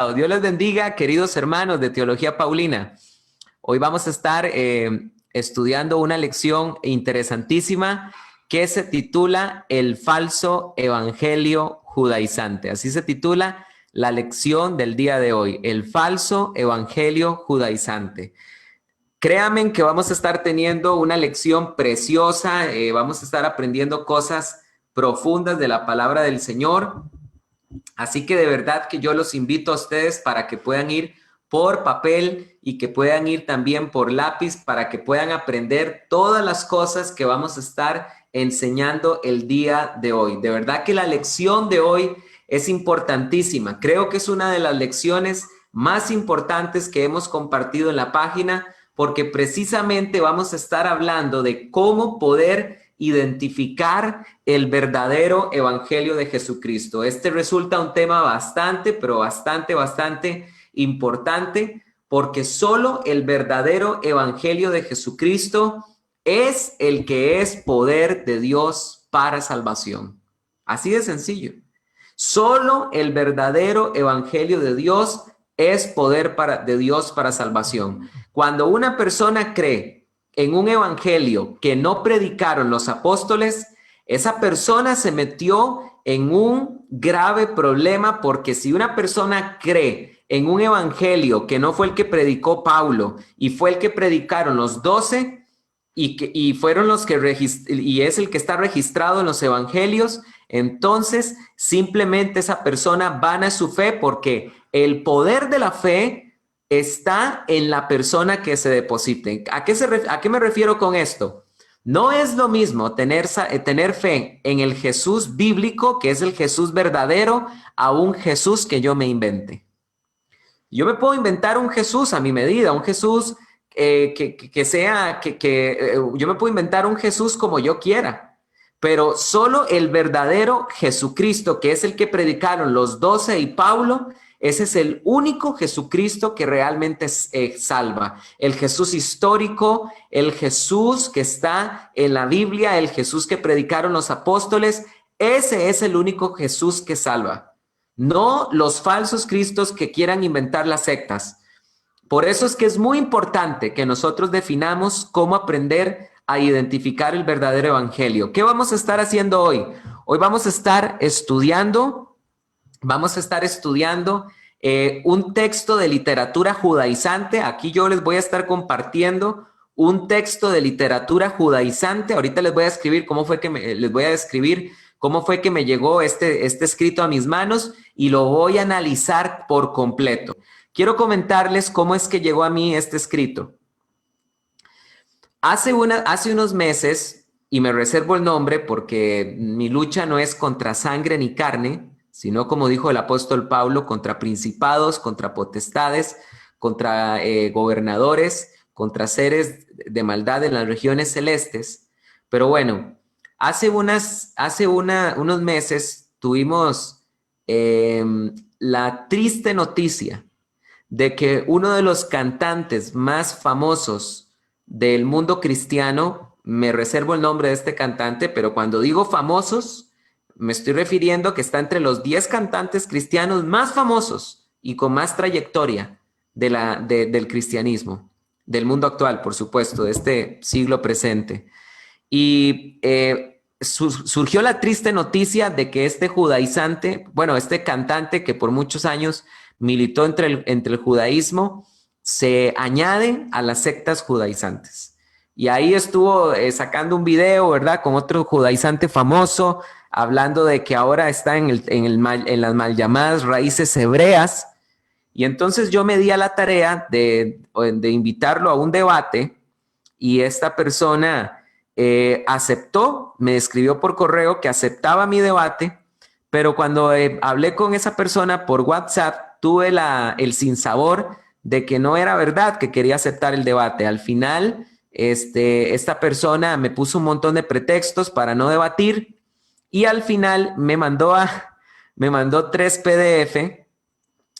Dios les bendiga, queridos hermanos de Teología Paulina. Hoy vamos a estar estudiando una lección interesantísima que se titula El falso evangelio judaizante. Así se titula la lección del día de hoy, el falso evangelio judaizante. Créanme que vamos a estar teniendo una lección preciosa, vamos a estar aprendiendo cosas profundas de la palabra del Señor. Así que de verdad que yo los invito a ustedes para que puedan ir por papel y que puedan ir también por lápiz para que puedan aprender todas las cosas que vamos a estar enseñando el día de hoy. De verdad que la lección de hoy es importantísima. Creo que es una de las lecciones más importantes que hemos compartido en la página porque precisamente vamos a estar hablando de cómo poder identificar el verdadero evangelio de Jesucristo. Este resulta un tema bastante importante porque solo el verdadero evangelio de Jesucristo es el que es poder de Dios para salvación. Así de sencillo. Solo el verdadero evangelio de Dios es poder de Dios para salvación. Cuando una persona cree en un evangelio que no predicaron los apóstoles, esa persona se metió en un grave problema, porque si una persona cree en un evangelio que no fue el que predicó Pablo y fue el que predicaron los 12 y fueron los que y es el que está registrado en los evangelios, entonces simplemente esa persona vana su fe, porque el poder de la fe está en la persona que se deposite. ¿A qué me refiero con esto? No es lo mismo tener fe en el Jesús bíblico, que es el Jesús verdadero, a un Jesús que yo me invente. Yo me puedo inventar un Jesús a mi medida, un Jesús yo me puedo inventar un Jesús como yo quiera, pero solo el verdadero Jesucristo, que es el que predicaron los 12 y Pablo, ese es el único Jesucristo que realmente salva. El Jesús histórico, el Jesús que está en la Biblia, el Jesús que predicaron los apóstoles, ese es el único Jesús que salva. No los falsos cristos que quieran inventar las sectas. Por eso es que es muy importante que nosotros definamos cómo aprender a identificar el verdadero evangelio. ¿Qué vamos a estar haciendo hoy? Hoy vamos a estar estudiando un texto de literatura judaizante. Aquí yo les voy a estar compartiendo un texto de literatura judaizante. Ahorita les voy a escribir describir cómo fue que me llegó este escrito a mis manos y lo voy a analizar por completo. Quiero comentarles cómo es que llegó a mí este escrito. Hace unos meses, y me reservo el nombre porque mi lucha no es contra sangre ni carne, sino, como dijo el apóstol Pablo, contra principados, contra potestades, contra gobernadores, contra seres de maldad en las regiones celestes. Pero bueno, hace unos meses tuvimos la triste noticia de que uno de los cantantes más famosos del mundo cristiano, me reservo el nombre de este cantante, pero cuando digo famosos, me estoy refiriendo que está entre los 10 cantantes cristianos más famosos y con más trayectoria del cristianismo, del mundo actual, por supuesto, de este siglo presente. Y surgió la triste noticia de que este cantante que por muchos años militó entre el judaísmo, se añade a las sectas judaizantes. Y ahí estuvo sacando un video, ¿verdad?, con otro judaizante famoso, hablando de que ahora está en las mal llamadas raíces hebreas. Y entonces yo me di a la tarea de invitarlo a un debate, y esta persona aceptó, me escribió por correo que aceptaba mi debate, pero cuando hablé con esa persona por WhatsApp, tuve el sinsabor de que no era verdad que quería aceptar el debate. Al final, esta persona me puso un montón de pretextos para no debatir, y al final me mandó 3 PDF,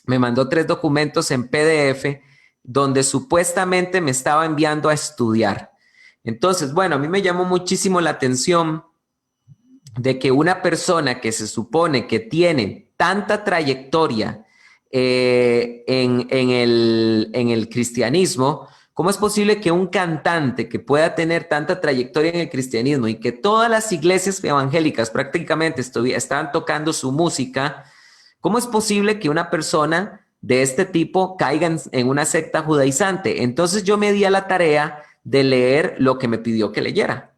me mandó 3 documentos en PDF donde supuestamente me estaba enviando a estudiar. Entonces, bueno, a mí me llamó muchísimo la atención de que una persona que se supone que tiene tanta trayectoria en el cristianismo, ¿cómo es posible que un cantante que pueda tener tanta trayectoria en el cristianismo y que todas las iglesias evangélicas prácticamente estaban tocando su música, cómo es posible que una persona de este tipo caiga en una secta judaizante? Entonces yo me di a la tarea de leer lo que me pidió que leyera.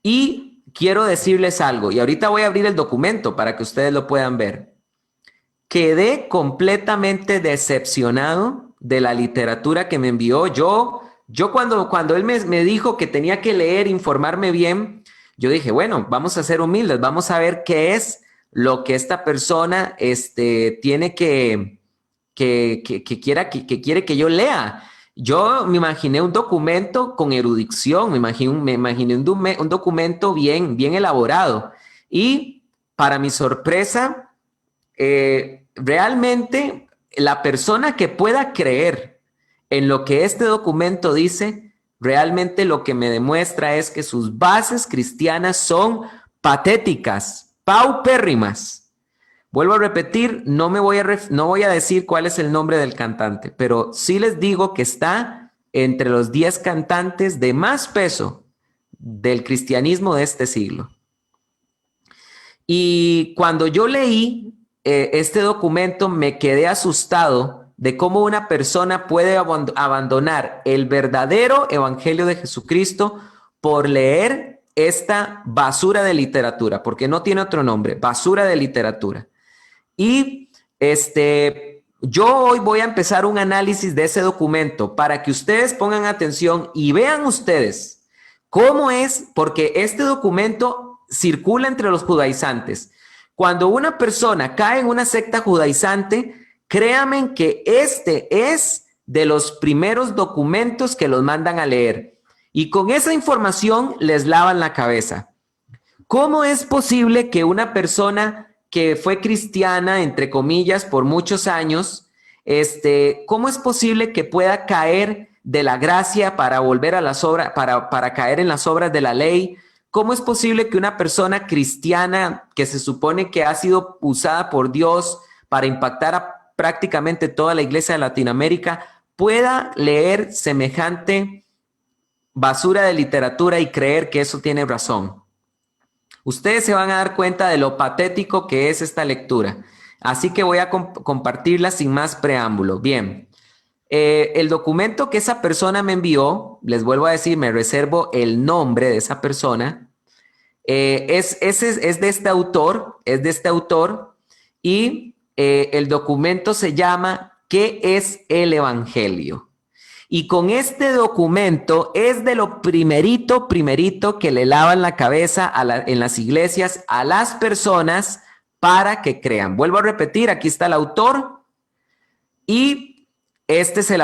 Y quiero decirles algo, y ahorita voy a abrir el documento para que ustedes lo puedan ver. Quedé completamente decepcionado de la literatura que me envió. Yo cuando él me dijo que tenía que leer, informarme bien, yo dije, bueno, vamos a ser humildes, vamos a ver qué es lo que esta persona tiene que quiere que yo lea. Yo me imaginé un documento con erudición, me imaginé un documento bien elaborado. Y para mi sorpresa, realmente la persona que pueda creer en lo que este documento dice, realmente lo que me demuestra es que sus bases cristianas son patéticas, paupérrimas. Vuelvo a repetir, no voy a decir cuál es el nombre del cantante, pero sí les digo que está entre los 10 cantantes de más peso del cristianismo de este siglo. Y cuando yo leí este documento, me quedé asustado de cómo una persona puede abandonar el verdadero evangelio de Jesucristo por leer esta basura de literatura, porque no tiene otro nombre, basura de literatura. Y yo hoy voy a empezar un análisis de ese documento para que ustedes pongan atención y vean ustedes cómo es, porque este documento circula entre los judaizantes. Cuando una persona cae en una secta judaizante, créanme que este es de los primeros documentos que los mandan a leer. Y con esa información les lavan la cabeza. ¿Cómo es posible que una persona que fue cristiana, entre comillas, por muchos años, cómo es posible que pueda caer de la gracia para volver a las obras, para caer en las obras de la ley? ¿Cómo es posible que una persona cristiana que se supone que ha sido usada por Dios para impactar a prácticamente toda la iglesia de Latinoamérica pueda leer semejante basura de literatura y creer que eso tiene razón? Ustedes se van a dar cuenta de lo patético que es esta lectura. Así que voy a compartirla sin más preámbulo. Bien, el documento que esa persona me envió, les vuelvo a decir, me reservo el nombre de esa persona, es de este autor, y el documento se llama ¿Qué es el Evangelio? Y con este documento es de lo primerito que le lavan la cabeza en las iglesias a las personas para que crean. Vuelvo a repetir, aquí está el autor y este es el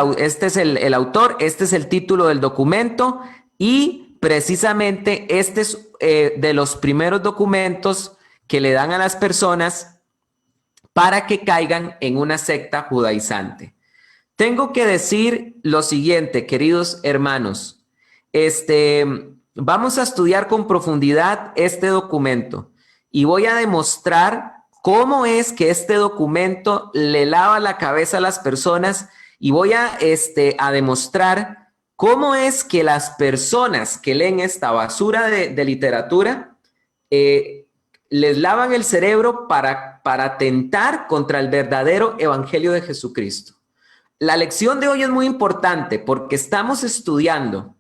autor, este es el título del documento y precisamente este es de los primeros documentos que le dan a las personas para que caigan en una secta judaizante. Tengo que decir lo siguiente, queridos hermanos. Vamos a estudiar con profundidad este documento y voy a demostrar cómo es que este documento le lava la cabeza a las personas y voy a demostrar cómo es que las personas que leen esta basura de literatura les lavan el cerebro para atentar contra el verdadero evangelio de Jesucristo. La lección de hoy es muy importante porque estamos estudiando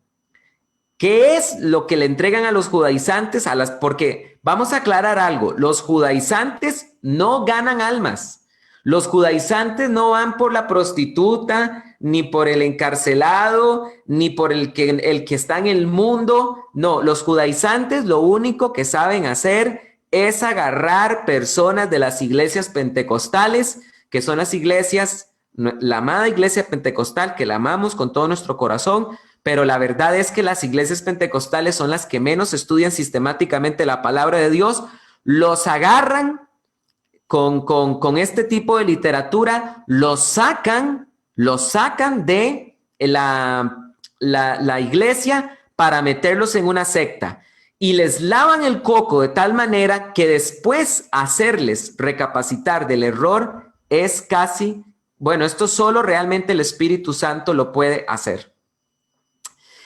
qué es lo que le entregan a los judaizantes, porque vamos a aclarar algo, los judaizantes no ganan almas, los judaizantes no van por la prostituta, ni por el encarcelado, ni por el que está en el mundo, no, los judaizantes lo único que saben hacer es agarrar personas de las iglesias pentecostales, que son las iglesias, la amada iglesia pentecostal, que la amamos con todo nuestro corazón, pero la verdad es que las iglesias pentecostales son las que menos estudian sistemáticamente la palabra de Dios, los agarran con este tipo de literatura, los sacan de la iglesia para meterlos en una secta. y les lavan el coco de tal manera que después hacerles recapacitar del error es casi, bueno, esto solo realmente el Espíritu Santo lo puede hacer.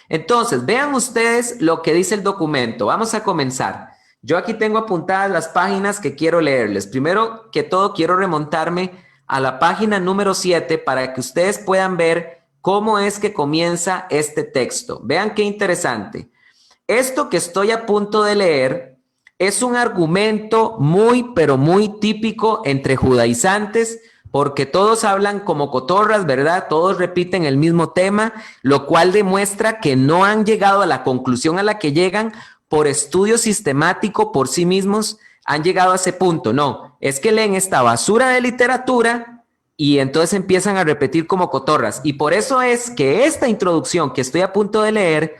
Entonces, vean ustedes lo que dice el documento. Vamos a comenzar. Yo aquí tengo apuntadas las páginas que quiero leerles. Primero que todo, quiero remontarme a la página número 7 para que ustedes puedan ver cómo es que comienza este texto. Vean qué interesante. Esto que estoy a punto de leer es un argumento muy, pero muy típico entre judaizantes, porque todos hablan como cotorras, ¿verdad? Todos repiten el mismo tema, lo cual demuestra que no han llegado a la conclusión a la que llegan por estudio sistemático por sí mismos, han llegado a ese punto. No, es que leen esta basura de literatura y entonces empiezan a repetir como cotorras. Y por eso es que esta introducción que estoy a punto de leer,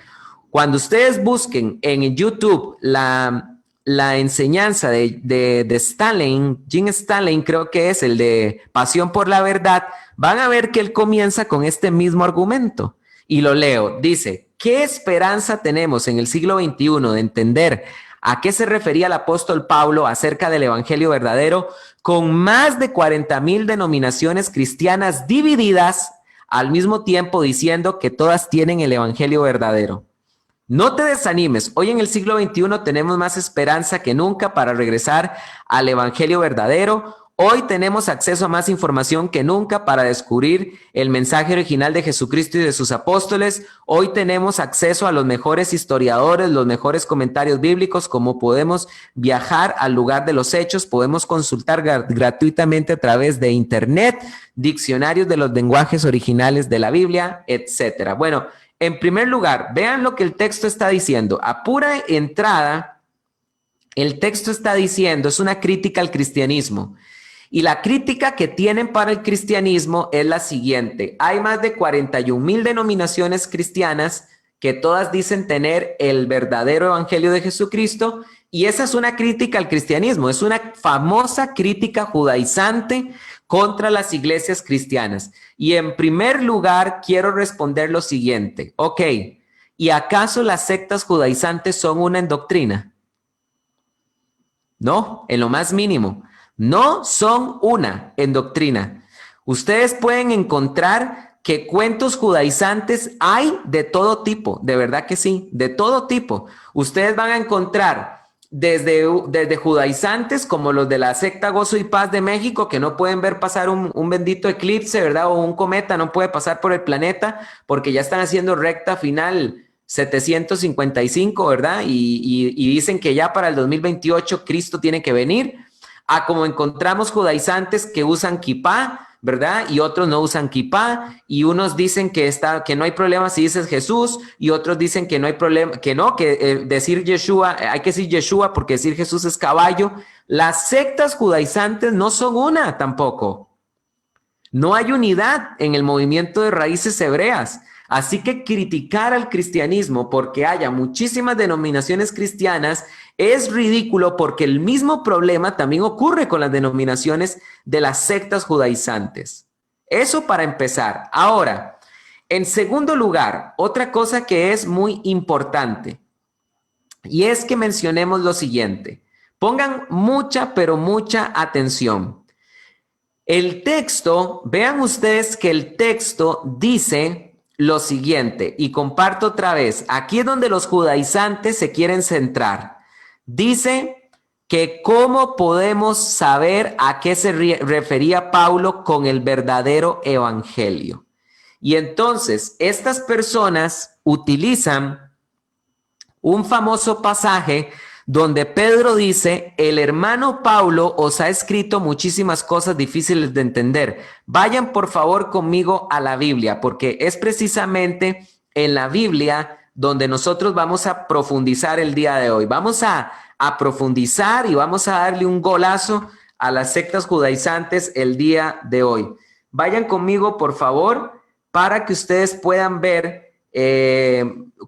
cuando ustedes busquen en YouTube la enseñanza de Stalin, Jim Stalin creo que es el de Pasión por la Verdad, van a ver que él comienza con este mismo argumento. Y lo leo, dice, ¿qué esperanza tenemos en el siglo XXI de entender a qué se refería el apóstol Pablo acerca del evangelio verdadero con más de 40,000 denominaciones cristianas divididas al mismo tiempo diciendo que todas tienen el evangelio verdadero? No te desanimes, hoy en el siglo XXI tenemos más esperanza que nunca para regresar al evangelio verdadero. Hoy tenemos acceso a más información que nunca para descubrir el mensaje original de Jesucristo y de sus apóstoles. Hoy tenemos acceso a los mejores historiadores, los mejores comentarios bíblicos, como podemos viajar al lugar de los hechos, podemos consultar gratuitamente a través de internet, diccionarios de los lenguajes originales de la Biblia, etcétera. Bueno, en primer lugar, vean lo que el texto está diciendo. A pura entrada, el texto está diciendo, es una crítica al cristianismo. Y la crítica que tienen para el cristianismo es la siguiente. Hay más de 41,000 denominaciones cristianas que todas dicen tener el verdadero evangelio de Jesucristo. Y esa es una crítica al cristianismo. Es una famosa crítica judaizante contra las iglesias cristianas. Y en primer lugar, quiero responder lo siguiente. Ok, ¿y acaso las sectas judaizantes son una en doctrina? No, en lo más mínimo. No son una en doctrina. Ustedes pueden encontrar que cuentos judaizantes hay de todo tipo, de verdad que sí, de todo tipo. Ustedes van a encontrar desde judaizantes como los de la secta Gozo y Paz de México, que no pueden ver pasar un bendito eclipse, ¿verdad? O un cometa no puede pasar por el planeta porque ya están haciendo recta final 755, ¿verdad? Y dicen que ya para el 2028 Cristo tiene que venir. A como encontramos judaizantes que usan kipá, ¿verdad? Y otros no usan kipá, y unos dicen que no hay problema si dices Jesús, y otros dicen que no hay problema, que decir Yeshua, hay que decir Yeshua porque decir Jesús es caballo. Las sectas judaizantes no son una tampoco. No hay unidad en el movimiento de raíces hebreas. Así que criticar al cristianismo porque haya muchísimas denominaciones cristianas es ridículo, porque el mismo problema también ocurre con las denominaciones de las sectas judaizantes. Eso para empezar. Ahora, en segundo lugar, otra cosa que es muy importante, y es que mencionemos lo siguiente. Pongan mucha, pero mucha atención. El texto, vean ustedes que el texto dice lo siguiente, y comparto otra vez, aquí es donde los judaizantes se quieren centrar. Dice que cómo podemos saber a qué se refería Pablo con el verdadero evangelio. Y entonces estas personas utilizan un famoso pasaje donde Pedro dice, el hermano Pablo os ha escrito muchísimas cosas difíciles de entender. Vayan por favor conmigo a la Biblia, porque es precisamente en la Biblia donde nosotros vamos a profundizar el día de hoy. Vamos a profundizar y vamos a darle un golazo a las sectas judaizantes el día de hoy. Vayan conmigo por favor para que ustedes puedan ver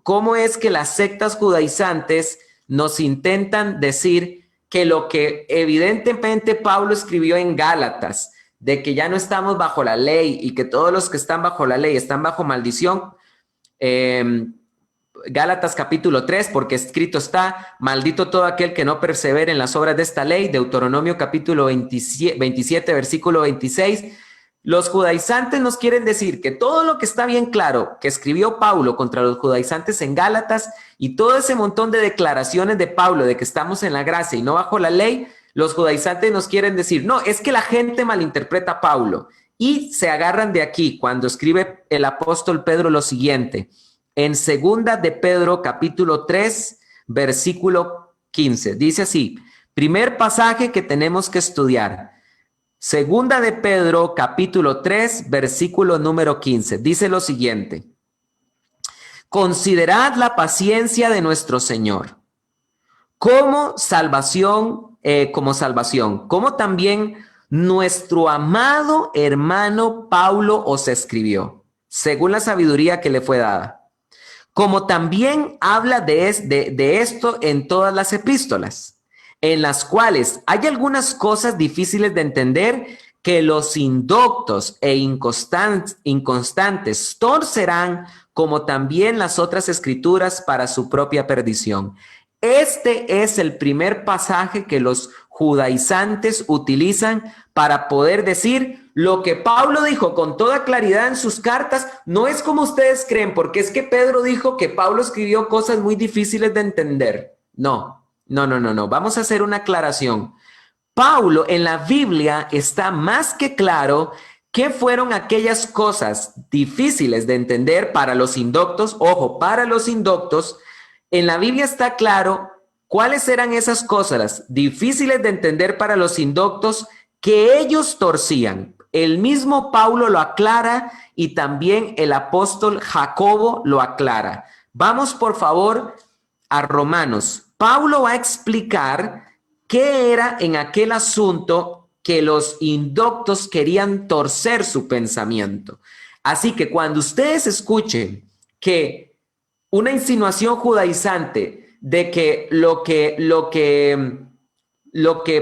cómo es que las sectas judaizantes nos intentan decir que lo que evidentemente Pablo escribió en Gálatas, de que ya no estamos bajo la ley y que todos los que están bajo la ley están bajo maldición, Gálatas capítulo 3, porque escrito está, maldito todo aquel que no persevere en las obras de esta ley. Deuteronomio capítulo 27, versículo 26. Los judaizantes nos quieren decir que todo lo que está bien claro que escribió Pablo contra los judaizantes en Gálatas y todo ese montón de declaraciones de Pablo de que estamos en la gracia y no bajo la ley, los judaizantes nos quieren decir, no, es que la gente malinterpreta a Pablo. Y se agarran de aquí cuando escribe el apóstol Pedro lo siguiente, en segunda de Pedro capítulo 3, versículo 15. Dice así, primer pasaje que tenemos que estudiar. Segunda de Pedro, capítulo 3, versículo número 15. Dice lo siguiente. Considerad la paciencia de nuestro Señor como salvación, como también nuestro amado hermano Pablo os escribió, según la sabiduría que le fue dada. Como también habla de esto en todas las epístolas, en las cuales hay algunas cosas difíciles de entender que los indoctos e inconstantes torcerán, como también las otras escrituras para su propia perdición. Este es el primer pasaje que los judaizantes utilizan para poder decir lo que Pablo dijo con toda claridad en sus cartas. No es como ustedes creen, porque es que Pedro dijo que Pablo escribió cosas muy difíciles de entender. No. Vamos a hacer una aclaración. Pablo en la Biblia está más que claro qué fueron aquellas cosas difíciles de entender para los indoctos. Ojo, para los indoctos, en la Biblia está claro cuáles eran esas cosas difíciles de entender para los indoctos que ellos torcían. El mismo Pablo lo aclara y también el apóstol Jacobo lo aclara. Vamos, por favor, a Romanos. Pablo va a explicar qué era en aquel asunto que los indoctos querían torcer su pensamiento. Así que cuando ustedes escuchen que una insinuación judaizante de que lo que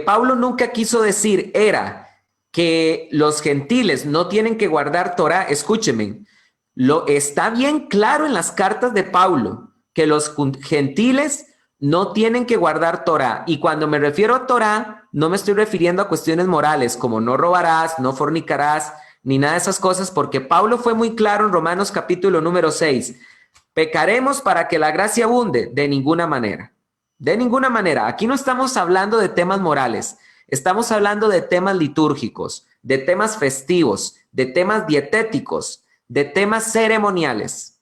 Pablo nunca quiso decir era que los gentiles no tienen que guardar Torah, escúchenme, está bien claro en las cartas de Pablo que los gentiles no tienen que guardar Torah. Y cuando me refiero a Torah, no me estoy refiriendo a cuestiones morales como no robarás, no fornicarás, ni nada de esas cosas, porque Pablo fue muy claro en Romanos capítulo número 6. ¿Pecaremos para que la gracia abunde? De ninguna manera. De ninguna manera. Aquí no estamos hablando de temas morales. Estamos hablando de temas litúrgicos, de temas festivos, de temas dietéticos, de temas ceremoniales.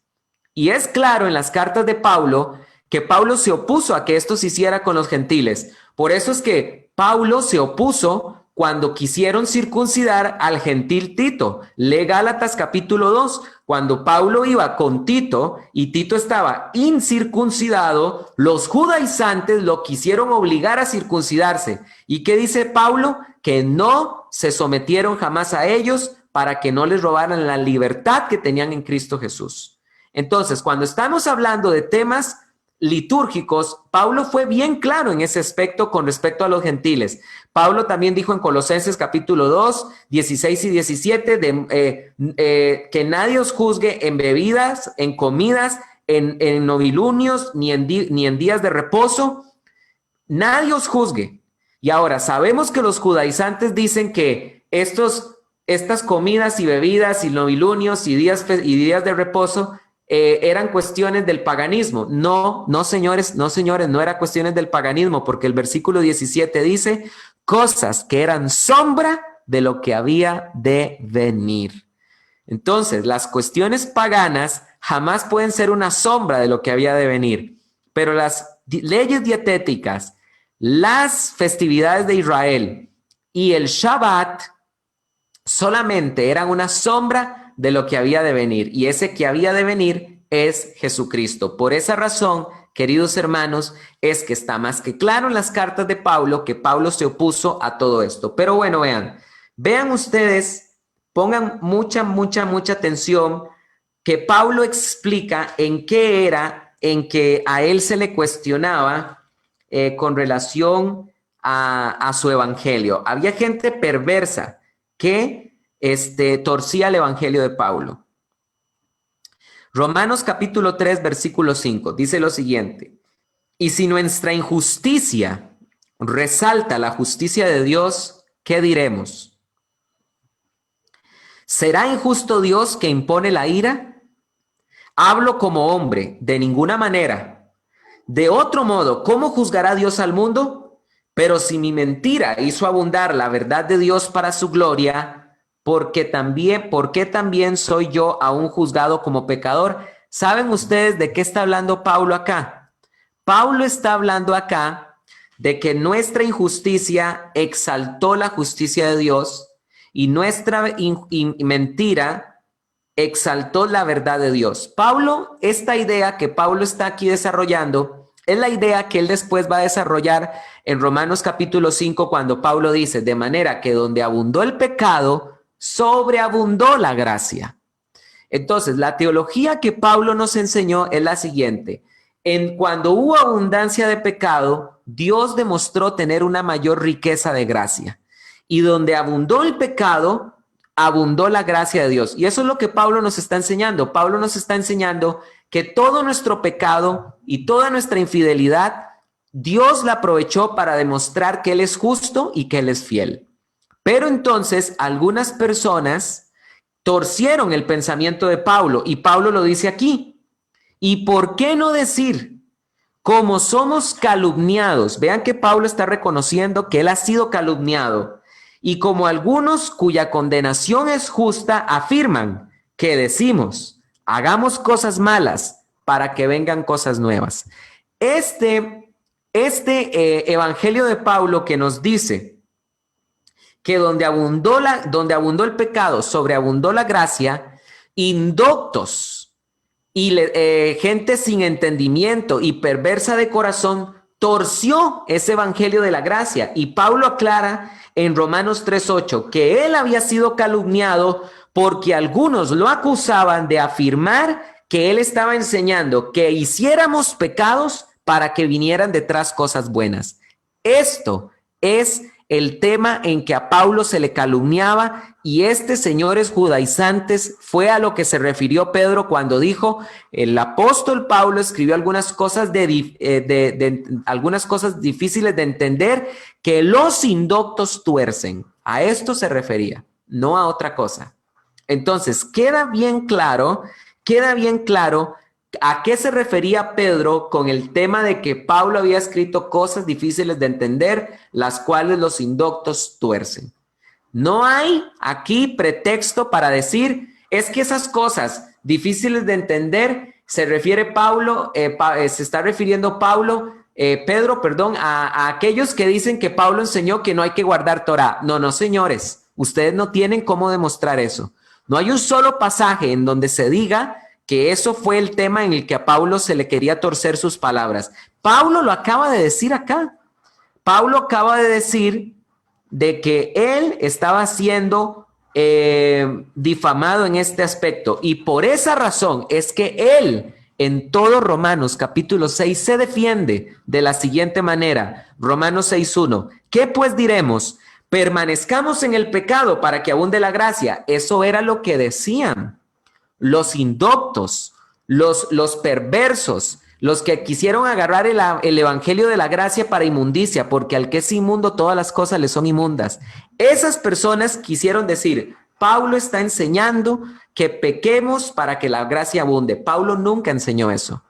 Y es claro en las cartas de Pablo que Pablo se opuso a que esto se hiciera con los gentiles. Por eso es que Pablo se opuso cuando quisieron circuncidar al gentil Tito. Lee Gálatas capítulo 2. Cuando Pablo iba con Tito y Tito estaba incircuncidado, los judaizantes lo quisieron obligar a circuncidarse. ¿Y qué dice Pablo? Que no se sometieron jamás a ellos para que no les robaran la libertad que tenían en Cristo Jesús. Entonces, cuando estamos hablando de temas litúrgicos, Pablo fue bien claro en ese aspecto con respecto a los gentiles. Pablo también dijo en Colosenses capítulo 2, 16 y 17, que nadie os juzgue en bebidas, en comidas, en novilunios, ni en días de reposo. Nadie os juzgue. Y ahora, sabemos que los judaizantes dicen que estas comidas y bebidas y novilunios y días de reposo eran cuestiones del paganismo. No, señores, no era cuestiones del paganismo, porque el versículo 17 dice cosas que eran sombra de lo que había de venir. Entonces, las cuestiones paganas jamás pueden ser una sombra de lo que había de venir, pero las leyes dietéticas, las festividades de Israel y el Shabbat solamente eran una sombra de lo que había de venir, y ese que había de venir es Jesucristo. Por esa razón, queridos hermanos, es que está más que claro en las cartas de Pablo que Pablo se opuso a todo esto. Pero bueno, vean ustedes, pongan mucha atención, que Pablo explica en qué era en que a él se le cuestionaba con relación a su evangelio. Había gente perversa que torcía el evangelio de Pablo. Romanos capítulo 3, versículo 5, dice lo siguiente: y si nuestra injusticia resalta la justicia de Dios, ¿qué diremos? ¿Será injusto Dios que impone la ira? Hablo como hombre, de ninguna manera. De otro modo, ¿cómo juzgará Dios al mundo? Pero si mi mentira hizo abundar la verdad de Dios para su gloria, ¿por qué también soy yo aún juzgado como pecador? ¿Saben ustedes de qué está hablando Pablo acá? Pablo está hablando acá de que nuestra injusticia exaltó la justicia de Dios y nuestra mentira exaltó la verdad de Dios. Pablo, esta idea que Pablo está aquí desarrollando, es la idea que él después va a desarrollar en Romanos capítulo 5, cuando Pablo dice: de manera que donde abundó el pecado, sobreabundó la gracia. Entonces, la teología que Pablo nos enseñó es la siguiente: cuando hubo abundancia de pecado, Dios demostró tener una mayor riqueza de gracia. Y donde abundó el pecado, abundó la gracia de Dios. Y eso es lo que Pablo nos está enseñando. Pablo nos está enseñando que todo nuestro pecado y toda nuestra infidelidad, Dios la aprovechó para demostrar que Él es justo y que Él es fiel. Pero entonces algunas personas torcieron el pensamiento de Pablo, y Pablo lo dice aquí. ¿Y por qué no decir, como somos calumniados? Vean que Pablo está reconociendo que él ha sido calumniado. Y como algunos cuya condenación es justa afirman que decimos: hagamos cosas malas para que vengan cosas nuevas. Este evangelio de Pablo que nos dice que donde abundó el pecado, sobreabundó la gracia, indoctos y gente sin entendimiento y perversa de corazón torció ese evangelio de la gracia. Y Pablo aclara en Romanos 3:8 que él había sido calumniado porque algunos lo acusaban de afirmar que él estaba enseñando que hiciéramos pecados para que vinieran detrás cosas buenas. Esto es el tema en que a Pablo se le calumniaba, y señores judaizantes, fue a lo que se refirió Pedro cuando dijo: el apóstol Pablo escribió algunas cosas algunas cosas difíciles de entender que los indoctos tuercen. A esto se refería, no a otra cosa. Entonces, queda bien claro ¿a qué se refería Pedro con el tema de que Pablo había escrito cosas difíciles de entender, las cuales los indoctos tuercen? No hay aquí pretexto para decir: es que esas cosas difíciles de entender se está refiriendo Pedro, a aquellos que dicen que Pablo enseñó que no hay que guardar Torá. No, señores, ustedes no tienen cómo demostrar eso. No hay un solo pasaje en donde se diga que eso fue el tema en el que a Pablo se le quería torcer sus palabras. Pablo lo acaba de decir acá. Pablo acaba de decir de que él estaba siendo difamado en este aspecto, y por esa razón es que él en todo Romanos capítulo 6 se defiende de la siguiente manera. Romanos 6:1: ¿qué pues diremos? ¿Permanezcamos en el pecado para que abunde la gracia? Eso era lo que decían los indoctos, los perversos, los que quisieron agarrar el evangelio de la gracia para inmundicia, porque al que es inmundo todas las cosas le son inmundas. Esas personas quisieron decir: Pablo está enseñando que pequemos para que la gracia abunde. Pablo nunca enseñó eso.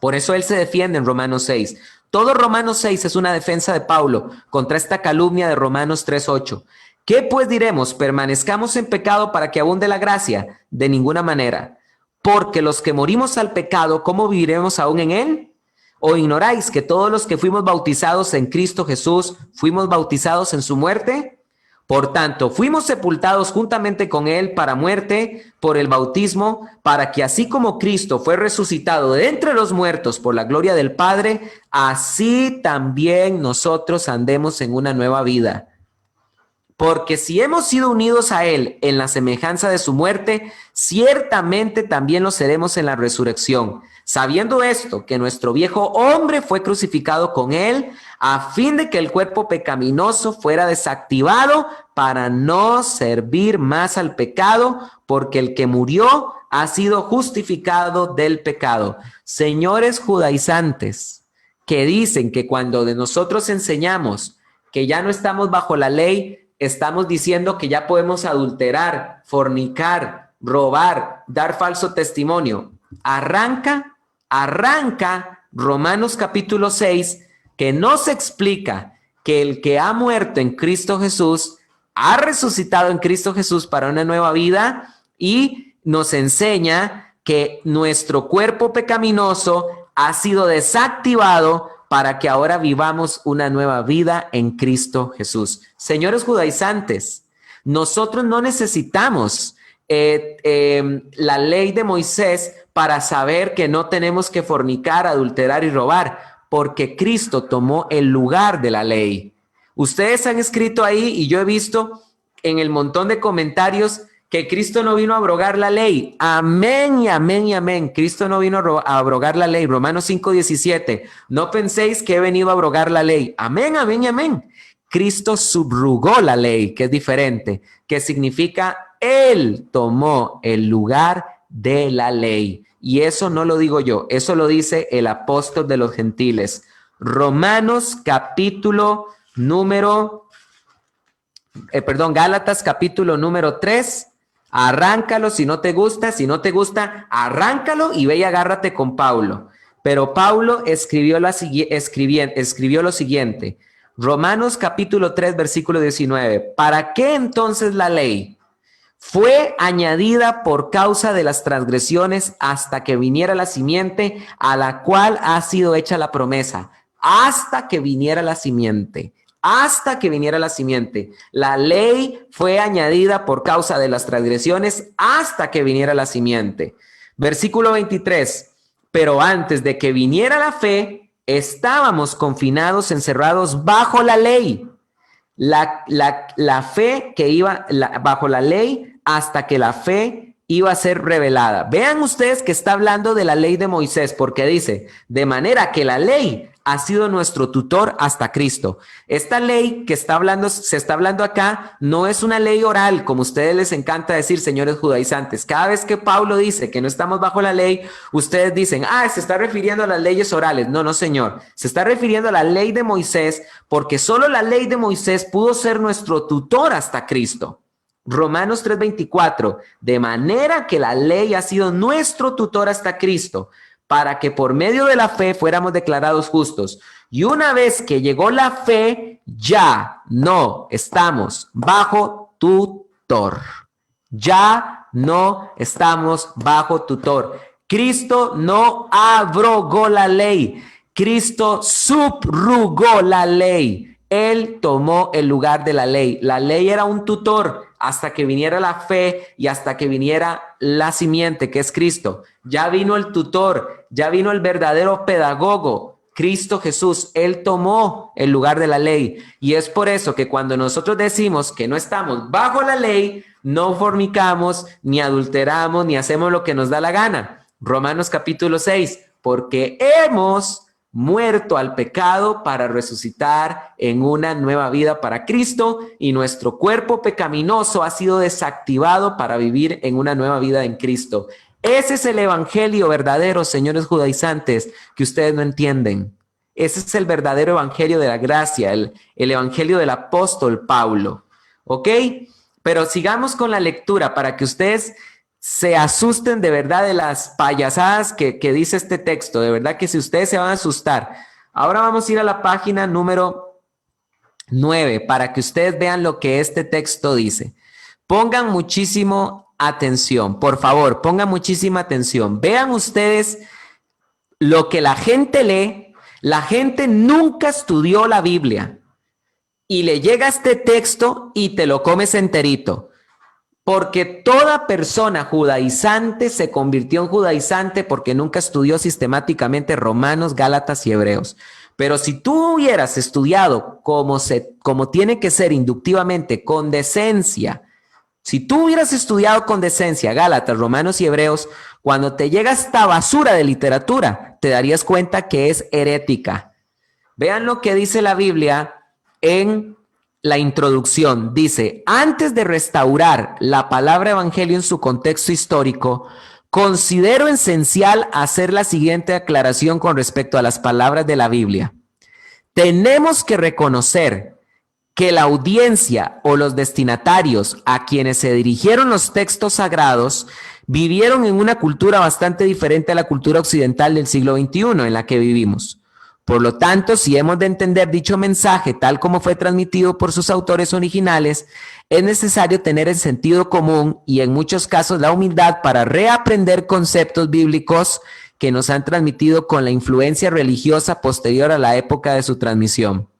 Por eso él se defiende en Romanos 6. Todo Romanos 6 es una defensa de Pablo contra esta calumnia de Romanos 3:8. ¿Qué pues diremos? ¿Permanezcamos en pecado para que abunde la gracia? De ninguna manera. Porque los que morimos al pecado, ¿cómo viviremos aún en él? ¿O ignoráis que todos los que fuimos bautizados en Cristo Jesús, fuimos bautizados en su muerte? Por tanto, fuimos sepultados juntamente con él para muerte por el bautismo, para que así como Cristo fue resucitado de entre los muertos por la gloria del Padre, así también nosotros andemos en una nueva vida. Porque si hemos sido unidos a él en la semejanza de su muerte, ciertamente también lo seremos en la resurrección. Sabiendo esto, que nuestro viejo hombre fue crucificado con él, a fin de que el cuerpo pecaminoso fuera desactivado para no servir más al pecado, porque el que murió ha sido justificado del pecado. Señores judaizantes que dicen que cuando de nosotros enseñamos que ya no estamos bajo la ley, estamos diciendo que ya podemos adulterar, fornicar, robar, dar falso testimonio. Arranca Romanos capítulo 6, que nos explica que el que ha muerto en Cristo Jesús ha resucitado en Cristo Jesús para una nueva vida y nos enseña que nuestro cuerpo pecaminoso ha sido desactivado para que ahora vivamos una nueva vida en Cristo Jesús. Señores judaizantes, nosotros no necesitamos la ley de Moisés para saber que no tenemos que fornicar, adulterar y robar, porque Cristo tomó el lugar de la ley. Ustedes han escrito ahí y yo he visto en el montón de comentarios que Cristo no vino a abrogar la ley. Amén y amén y amén. Cristo no vino a abrogar la ley. Romanos 5:17. No penséis que he venido a abrogar la ley. Amén, amén y amén. Cristo subrogó la ley, que es diferente, que significa Él tomó el lugar de la ley. Y eso no lo digo yo, eso lo dice el apóstol de los gentiles. Romanos capítulo número, Gálatas capítulo número 3. Arráncalo si no te gusta, arráncalo y ve y agárrate con Pablo. Pero Pablo escribió lo siguiente. Romanos capítulo 3, versículo 19. ¿Para qué entonces la ley? Fue añadida por causa de las transgresiones hasta que viniera la simiente a la cual ha sido hecha la promesa. Hasta que viniera la simiente. Hasta que viniera la simiente. La ley fue añadida por causa de las transgresiones hasta que viniera la simiente. Versículo 23. Pero antes de que viniera la fe, estábamos confinados, encerrados bajo la ley. La fe que iba bajo la ley hasta que la fe iba a ser revelada. Vean ustedes que está hablando de la ley de Moisés, porque dice, de manera que la ley ha sido nuestro tutor hasta Cristo. Esta ley que se está hablando acá no es una ley oral, como a ustedes les encanta decir, señores judaizantes. Cada vez que Pablo dice que no estamos bajo la ley, ustedes dicen, se está refiriendo a las leyes orales. No, no, señor. Se está refiriendo a la ley de Moisés, porque solo la ley de Moisés pudo ser nuestro tutor hasta Cristo. Romanos 3:24, de manera que la ley ha sido nuestro tutor hasta Cristo, para que por medio de la fe fuéramos declarados justos. Y una vez que llegó la fe, ya no estamos bajo tutor. Ya no estamos bajo tutor. Cristo no abrogó la ley. Cristo subrogó la ley. Él tomó el lugar de la ley. La ley era un tutor hasta que viniera la fe y hasta que viniera la simiente, que es Cristo. Ya vino el tutor, ya vino el verdadero pedagogo, Cristo Jesús. Él tomó el lugar de la ley. Y es por eso que cuando nosotros decimos que no estamos bajo la ley, no fornicamos, ni adulteramos, ni hacemos lo que nos da la gana. Romanos capítulo 6, porque hemos muerto al pecado para resucitar en una nueva vida para Cristo, y nuestro cuerpo pecaminoso ha sido desactivado para vivir en una nueva vida en Cristo. Ese es el evangelio verdadero, señores judaizantes, que ustedes no entienden. Ese es el verdadero evangelio de la gracia, el evangelio del apóstol Pablo. ¿Ok? Pero sigamos con la lectura para que ustedes se asusten de verdad de las payasadas que dice este texto. De verdad que si ustedes se van a asustar. Ahora vamos a ir a la página número 9 para que ustedes vean lo que este texto dice. Pongan muchísimo atención, por favor, pongan muchísima atención. Vean ustedes lo que la gente lee. La gente nunca estudió la Biblia y le llega este texto y te lo comes enterito. Porque toda persona judaizante se convirtió en judaizante porque nunca estudió sistemáticamente Romanos, Gálatas y Hebreos. Pero si tú hubieras estudiado como tiene que ser inductivamente, con decencia, si tú hubieras estudiado con decencia Gálatas, Romanos y Hebreos, cuando te llega esta basura de literatura, te darías cuenta que es herética. Vean lo que dice la Biblia en la introducción. Dice, antes de restaurar la palabra evangelio en su contexto histórico, considero esencial hacer la siguiente aclaración con respecto a las palabras de la Biblia. Tenemos que reconocer que la audiencia o los destinatarios a quienes se dirigieron los textos sagrados vivieron en una cultura bastante diferente a la cultura occidental del siglo XXI en la que vivimos. Por lo tanto, si hemos de entender dicho mensaje tal como fue transmitido por sus autores originales, es necesario tener el sentido común y en muchos casos la humildad para reaprender conceptos bíblicos que nos han transmitido con la influencia religiosa posterior a la época de su transmisión.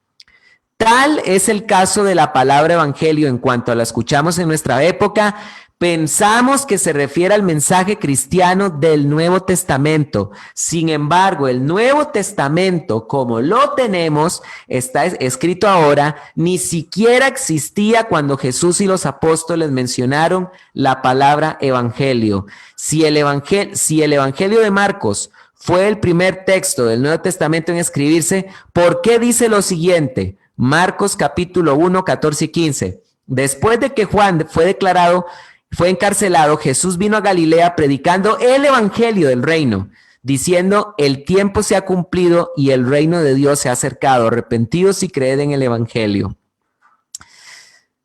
Tal es el caso de la palabra evangelio en cuanto la escuchamos en nuestra época. Pensamos que se refiere al mensaje cristiano del Nuevo Testamento. Sin embargo, el Nuevo Testamento, como lo tenemos, está escrito ahora, ni siquiera existía cuando Jesús y los apóstoles mencionaron la palabra evangelio. Si el evangelio de Marcos fue el primer texto del Nuevo Testamento en escribirse, ¿por qué dice lo siguiente? Marcos capítulo 1, 14 y 15. Después de que Juan fue encarcelado, Jesús vino a Galilea predicando el evangelio del reino, diciendo: el tiempo se ha cumplido y el reino de Dios se ha acercado. Arrepentidos y creed en el evangelio.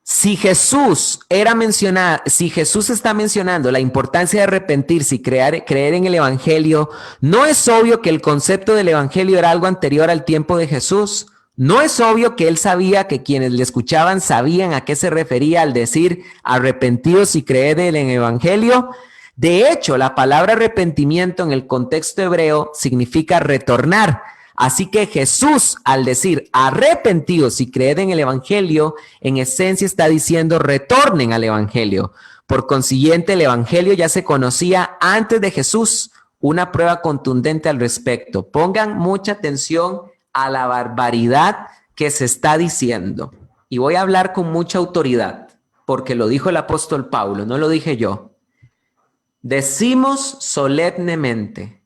Si Jesús está mencionando la importancia de arrepentirse y creer en el evangelio, ¿no es obvio que el concepto del evangelio era algo anterior al tiempo de Jesús? ¿No es obvio que él sabía que quienes le escuchaban sabían a qué se refería al decir arrepentidos y creed en el evangelio? De hecho, la palabra arrepentimiento en el contexto hebreo significa retornar. Así que Jesús, al decir arrepentidos y creed en el evangelio, en esencia está diciendo retornen al evangelio. Por consiguiente, el evangelio ya se conocía antes de Jesús. Una prueba contundente al respecto. Pongan mucha atención a la barbaridad que se está diciendo. Y voy a hablar con mucha autoridad, porque lo dijo el apóstol Pablo, no lo dije yo. Decimos solemnemente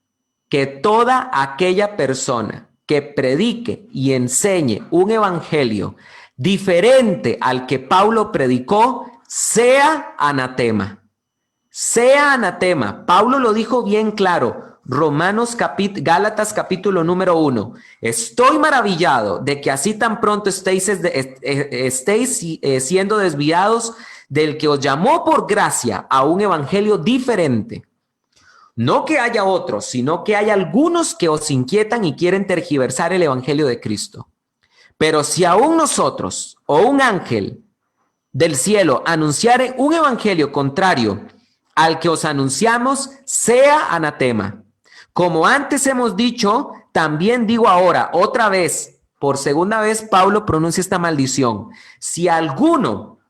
que toda aquella persona que predique y enseñe un evangelio diferente al que Pablo predicó, sea anatema. Sea anatema. Pablo lo dijo bien claro. Gálatas capítulo número 1. Estoy maravillado de que así tan pronto estéis siendo desviados del que os llamó por gracia a un evangelio diferente. No que haya otros, sino que hay algunos que os inquietan y quieren tergiversar el evangelio de Cristo. Pero si aún nosotros o un ángel del cielo anunciare un evangelio contrario al que os anunciamos, sea anatema. Como antes hemos dicho, también digo ahora, otra vez, por segunda vez, Pablo pronuncia esta maldición. Si alguno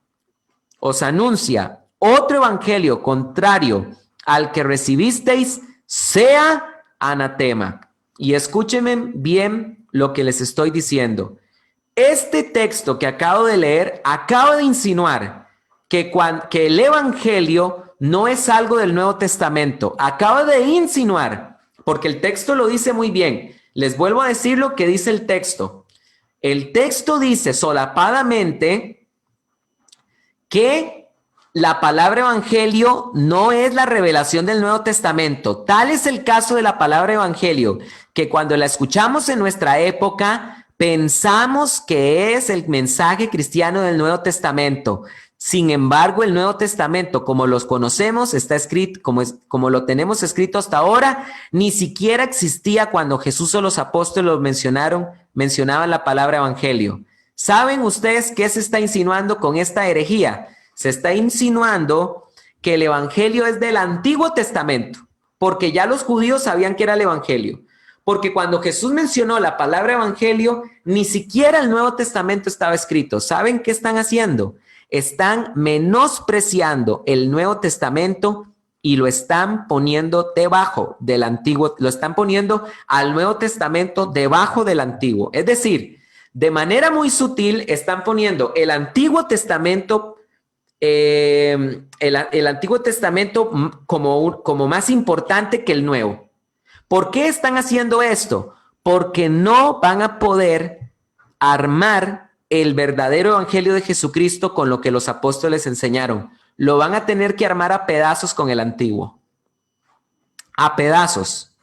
os anuncia otro evangelio contrario al que recibisteis, sea anatema. Y escúchenme bien lo que les estoy diciendo. Este texto que acabo de leer acaba de insinuar que el evangelio no es algo del Nuevo Testamento. Acaba de insinuar, porque el texto lo dice muy bien. Les vuelvo a decir lo que dice el texto. El texto dice solapadamente que la palabra evangelio no es la revelación del Nuevo Testamento. Tal es el caso de la palabra evangelio, que cuando la escuchamos en nuestra época, pensamos que es el mensaje cristiano del Nuevo Testamento. Sin embargo, el Nuevo Testamento, como los conocemos, está escrito, como lo tenemos escrito hasta ahora, ni siquiera existía cuando Jesús o los apóstoles mencionaban la palabra evangelio. ¿Saben ustedes qué se está insinuando con esta herejía? Se está insinuando que el evangelio es del Antiguo Testamento, porque ya los judíos sabían que era el evangelio. Porque cuando Jesús mencionó la palabra evangelio, ni siquiera el Nuevo Testamento estaba escrito. ¿Saben qué están haciendo? Están menospreciando el Nuevo Testamento y lo están poniendo debajo del Antiguo, lo están poniendo al Nuevo Testamento debajo del Antiguo. Es decir, de manera muy sutil están poniendo el Antiguo Testamento, el Antiguo Testamento como más importante que el Nuevo. ¿Por qué están haciendo esto? Porque no van a poder armar el verdadero evangelio de Jesucristo con lo que los apóstoles enseñaron. Lo van a tener que armar a pedazos con el antiguo. a pedazos.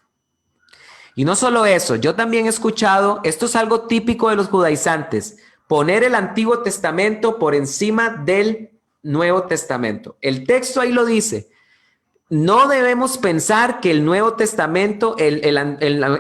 Y no solo eso, yo también he escuchado, esto es algo típico de los judaizantes, poner el Antiguo Testamento por encima del Nuevo Testamento. El texto ahí lo dice. No debemos pensar que el Nuevo Testamento, el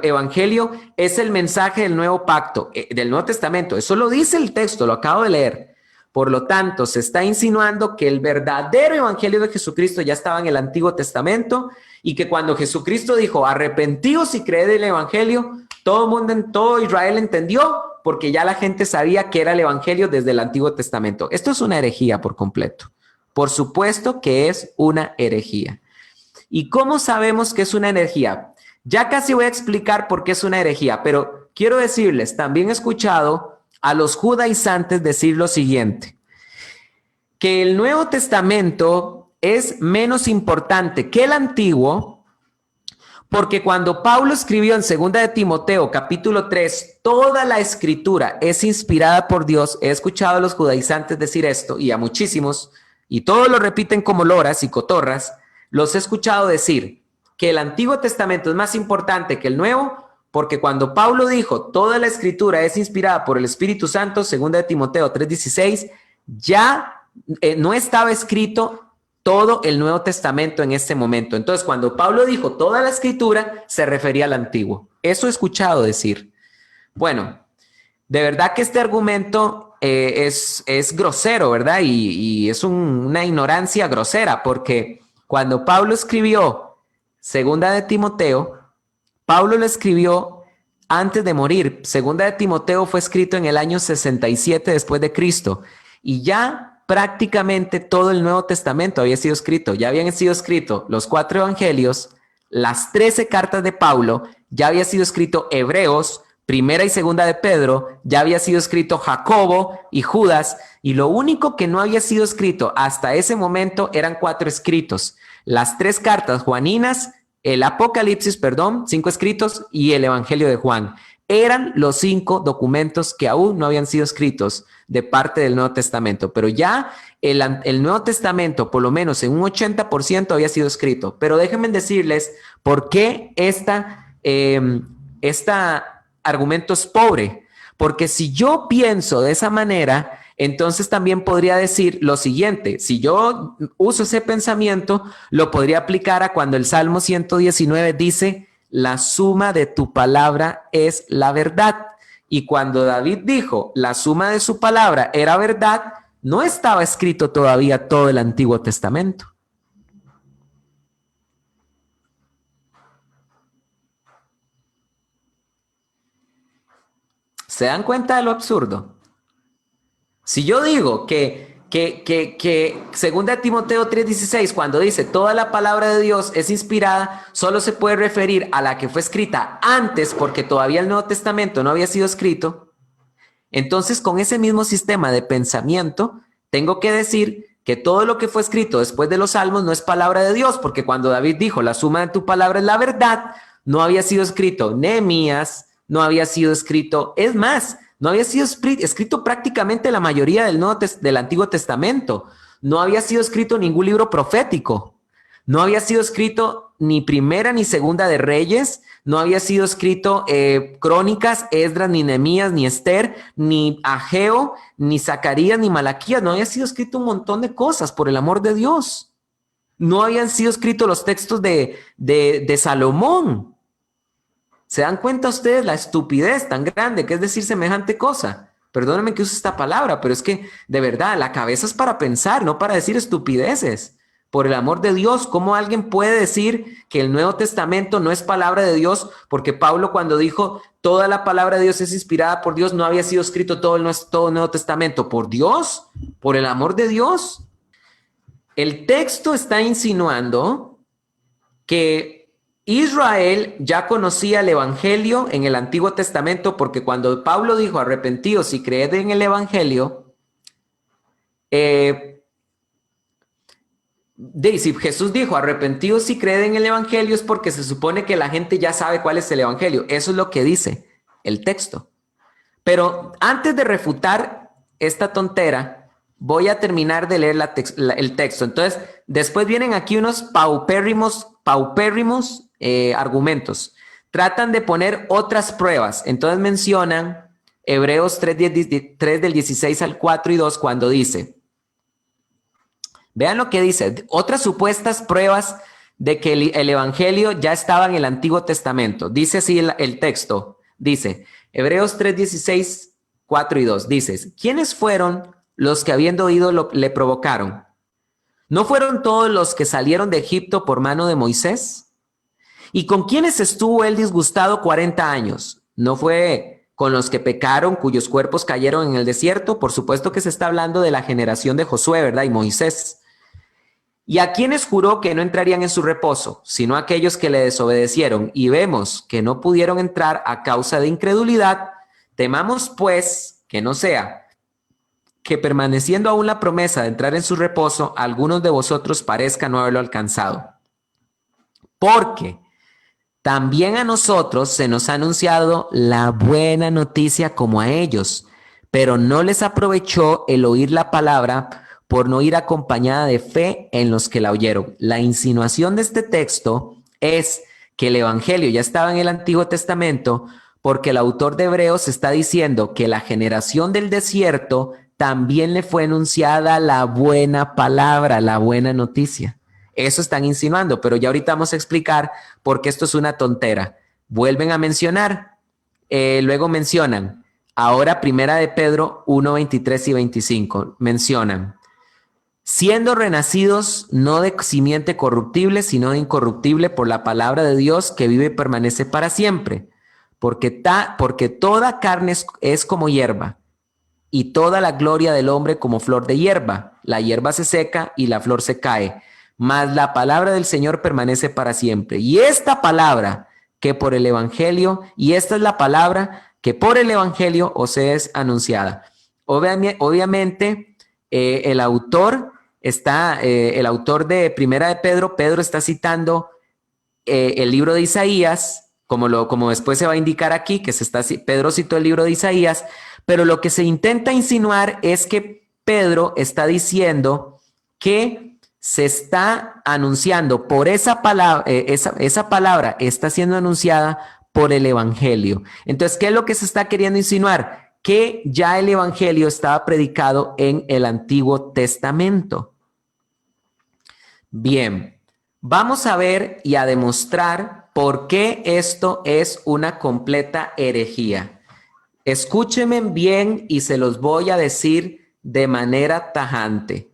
Evangelio, es el mensaje del nuevo pacto, del Nuevo Testamento. Eso lo dice el texto, lo acabo de leer. Por lo tanto, se está insinuando que el verdadero Evangelio de Jesucristo ya estaba en el Antiguo Testamento y que cuando Jesucristo dijo, arrepentíos y creed el Evangelio, todo el mundo, todo Israel entendió porque ya la gente sabía que era el Evangelio desde el Antiguo Testamento. Esto es una herejía por completo. Por supuesto que es una herejía. ¿Y cómo sabemos que es una herejía? Ya casi voy a explicar por qué es una herejía, pero quiero decirles, también he escuchado a los judaizantes decir lo siguiente, que el Nuevo Testamento es menos importante que el Antiguo, porque cuando Pablo escribió en 2 de Timoteo, capítulo 3, toda la escritura es inspirada por Dios. He escuchado a los judaizantes decir esto, y a muchísimos, y todos lo repiten como loras y cotorras. Los he escuchado decir que el Antiguo Testamento es más importante que el Nuevo, porque cuando Pablo dijo toda la escritura es inspirada por el Espíritu Santo, 2 de Timoteo 3:16, ya no estaba escrito todo el Nuevo Testamento en este momento. Entonces, cuando Pablo dijo toda la escritura, se refería al Antiguo. Eso he escuchado decir. Bueno, de verdad que este argumento es grosero, ¿verdad? Y es una ignorancia grosera, porque cuando Pablo escribió 2 de Timoteo, Pablo lo escribió antes de morir. 2 de Timoteo fue escrito en el año 67 después de Cristo. Y ya prácticamente todo el Nuevo Testamento había sido escrito. Ya habían sido escritos los 4 evangelios, las 13 cartas de Pablo, ya había sido escrito Hebreos, Primera y Segunda de Pedro, ya había sido escrito Jacobo y Judas, y lo único que no había sido escrito hasta ese momento eran 4 escritos. Las 3 cartas juaninas, el Apocalipsis, 5 escritos, y el Evangelio de Juan. Eran los 5 documentos que aún no habían sido escritos de parte del Nuevo Testamento, pero ya el Nuevo Testamento, por lo menos en un 80% había sido escrito. Pero déjenme decirles por qué esta argumento es pobre, porque si yo pienso de esa manera, entonces también podría decir lo siguiente: si yo uso ese pensamiento, lo podría aplicar a cuando el Salmo 119 dice, la suma de tu palabra es la verdad. Y cuando David dijo, la suma de su palabra era verdad, no estaba escrito todavía todo el Antiguo Testamento. ¿Se dan cuenta de lo absurdo? Si yo digo que 2 de Timoteo 3:16, cuando dice toda la palabra de Dios es inspirada, solo se puede referir a la que fue escrita antes, porque todavía el Nuevo Testamento no había sido escrito, entonces con ese mismo sistema de pensamiento, tengo que decir que todo lo que fue escrito después de los Salmos no es palabra de Dios, porque cuando David dijo la suma de tu palabra es la verdad, no había sido escrito Nehemías, no había sido escrito, es más, no había sido escrito prácticamente la mayoría del Antiguo Testamento. No había sido escrito ningún libro profético. No había sido escrito ni Primera ni Segunda de Reyes. No había sido escrito Crónicas, Esdras, ni Nehemías, ni Esther, ni Ageo, ni Zacarías, ni Malaquías. No había sido escrito un montón de cosas, por el amor de Dios. No habían sido escritos los textos de Salomón. ¿Se dan cuenta ustedes la estupidez tan grande que es decir semejante cosa? Perdónenme que use esta palabra, pero es que de verdad la cabeza es para pensar, no para decir estupideces. Por el amor de Dios, ¿cómo alguien puede decir que el Nuevo Testamento no es palabra de Dios? Porque Pablo, cuando dijo toda la palabra de Dios es inspirada por Dios, no había sido escrito todo el Nuevo Testamento. ¿Por Dios? ¿Por el amor de Dios? El texto está insinuando que Israel ya conocía el Evangelio en el Antiguo Testamento, porque cuando Pablo dijo arrepentíos y creed en el Evangelio, si Jesús dijo arrepentíos y creed en el Evangelio, es porque se supone que la gente ya sabe cuál es el Evangelio. Eso es lo que dice el texto. Pero antes de refutar esta tontera, voy a terminar de leer el texto. Entonces, después vienen aquí unos paupérrimos paupérrimos argumentos. Tratan de poner otras pruebas. Entonces mencionan Hebreos 3 del 16 al 4 y 2 cuando dice, vean lo que dice, otras supuestas pruebas de que el evangelio ya estaba en el Antiguo Testamento. Dice así el texto, dice, Hebreos 3, 16, 4 y 2, dice, ¿quiénes fueron los que habiendo oído le provocaron? ¿No fueron todos los que salieron de Egipto por mano de Moisés? ¿Y con quiénes estuvo él disgustado 40 años? ¿No fue con los que pecaron, cuyos cuerpos cayeron en el desierto? Por supuesto que se está hablando de la generación de Josué, ¿verdad? Y Moisés. ¿Y a quienes juró que no entrarían en su reposo, sino a aquellos que le desobedecieron? Y vemos que no pudieron entrar a causa de incredulidad. Temamos, pues, que no sea que permaneciendo aún la promesa de entrar en su reposo, algunos de vosotros parezcan no haberlo alcanzado. Porque también a nosotros se nos ha anunciado la buena noticia como a ellos, pero no les aprovechó el oír la palabra por no ir acompañada de fe en los que la oyeron. La insinuación de este texto es que el evangelio ya estaba en el Antiguo Testamento porque el autor de Hebreos está diciendo que la generación del desierto también le fue anunciada la buena palabra, la buena noticia. Eso están insinuando, pero ya ahorita vamos a explicar por qué esto es una tontera. Vuelven a mencionar, luego mencionan, ahora Primera de Pedro 1, 23 y 25, mencionan, siendo renacidos no de simiente corruptible, sino de incorruptible por la palabra de Dios que vive y permanece para siempre, porque toda carne es como hierba, y toda la gloria del hombre como flor de hierba. La hierba se seca y la flor se cae, mas la palabra del Señor permanece para siempre. Y esta palabra que por el evangelio, y esta es la palabra que por el evangelio os es anunciada. Obviamente, el autor de Primera de Pedro, Pedro está citando el libro de Isaías, como después se va a indicar aquí, Pedro citó el libro de Isaías, pero lo que se intenta insinuar es que Pedro está diciendo que se está anunciando por esa palabra, esa palabra está siendo anunciada por el evangelio. Entonces, ¿qué es lo que se está queriendo insinuar? Que ya el evangelio estaba predicado en el Antiguo Testamento. Bien, vamos a ver y a demostrar por qué esto es una completa herejía. Escúchenme bien y se los voy a decir de manera tajante.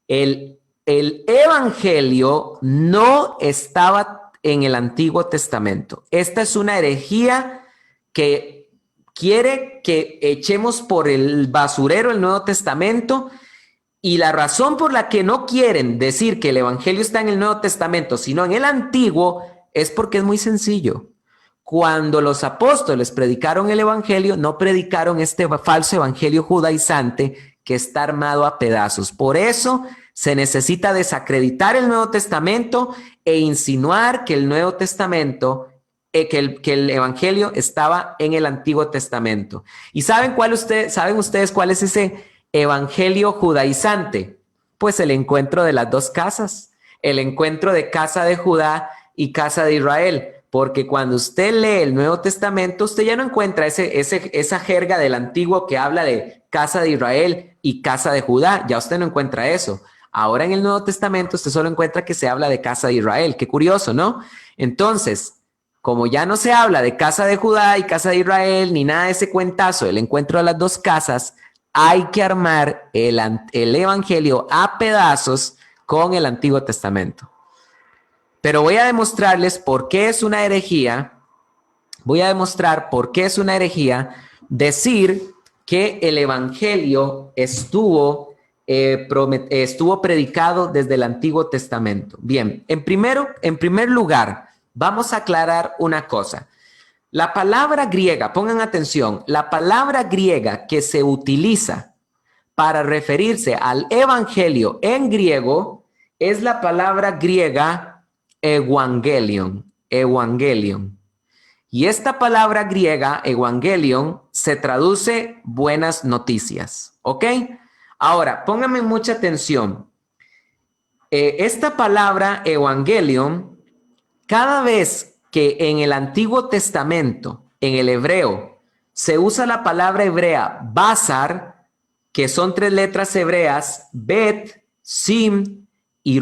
El evangelio no estaba en el Antiguo Testamento. Esta es una herejía que quiere que echemos por el basurero el Nuevo Testamento, y la razón por la que no quieren decir que el evangelio está en el Nuevo Testamento, sino en el Antiguo, es porque es muy sencillo. Cuando los apóstoles predicaron el evangelio, no predicaron este falso evangelio judaizante que está armado a pedazos. Por eso se necesita desacreditar el Nuevo Testamento e insinuar que el Nuevo Testamento, que el evangelio estaba en el Antiguo Testamento. ¿Y saben ustedes cuál es ese evangelio judaizante? Pues el encuentro de las dos casas, el encuentro de casa de Judá y casa de Israel. Porque cuando usted lee el Nuevo Testamento, usted ya no encuentra esa jerga del Antiguo que habla de casa de Israel y casa de Judá. Ya usted no encuentra eso. Ahora en el Nuevo Testamento usted solo encuentra que se habla de casa de Israel. Qué curioso, ¿no? Entonces, como ya no se habla de casa de Judá y casa de Israel, ni nada de ese cuentazo, el encuentro de las dos casas, hay que armar el evangelio a pedazos con el Antiguo Testamento. Pero voy a demostrarles por qué es una herejía. Voy a demostrar por qué es una herejía decir que el evangelio estuvo predicado desde el Antiguo Testamento. Bien, en primer lugar, vamos a aclarar una cosa. La palabra griega, pongan atención, la palabra griega que se utiliza para referirse al evangelio en griego es la palabra griega evangelion. Y esta palabra griega, evangelion, se traduce buenas noticias, ¿ok? Ahora, pónganme mucha atención. Esta palabra evangelion cada vez que en el Antiguo Testamento, en el hebreo, se usa la palabra hebrea basar, que son 3 letras hebreas, bet, sim y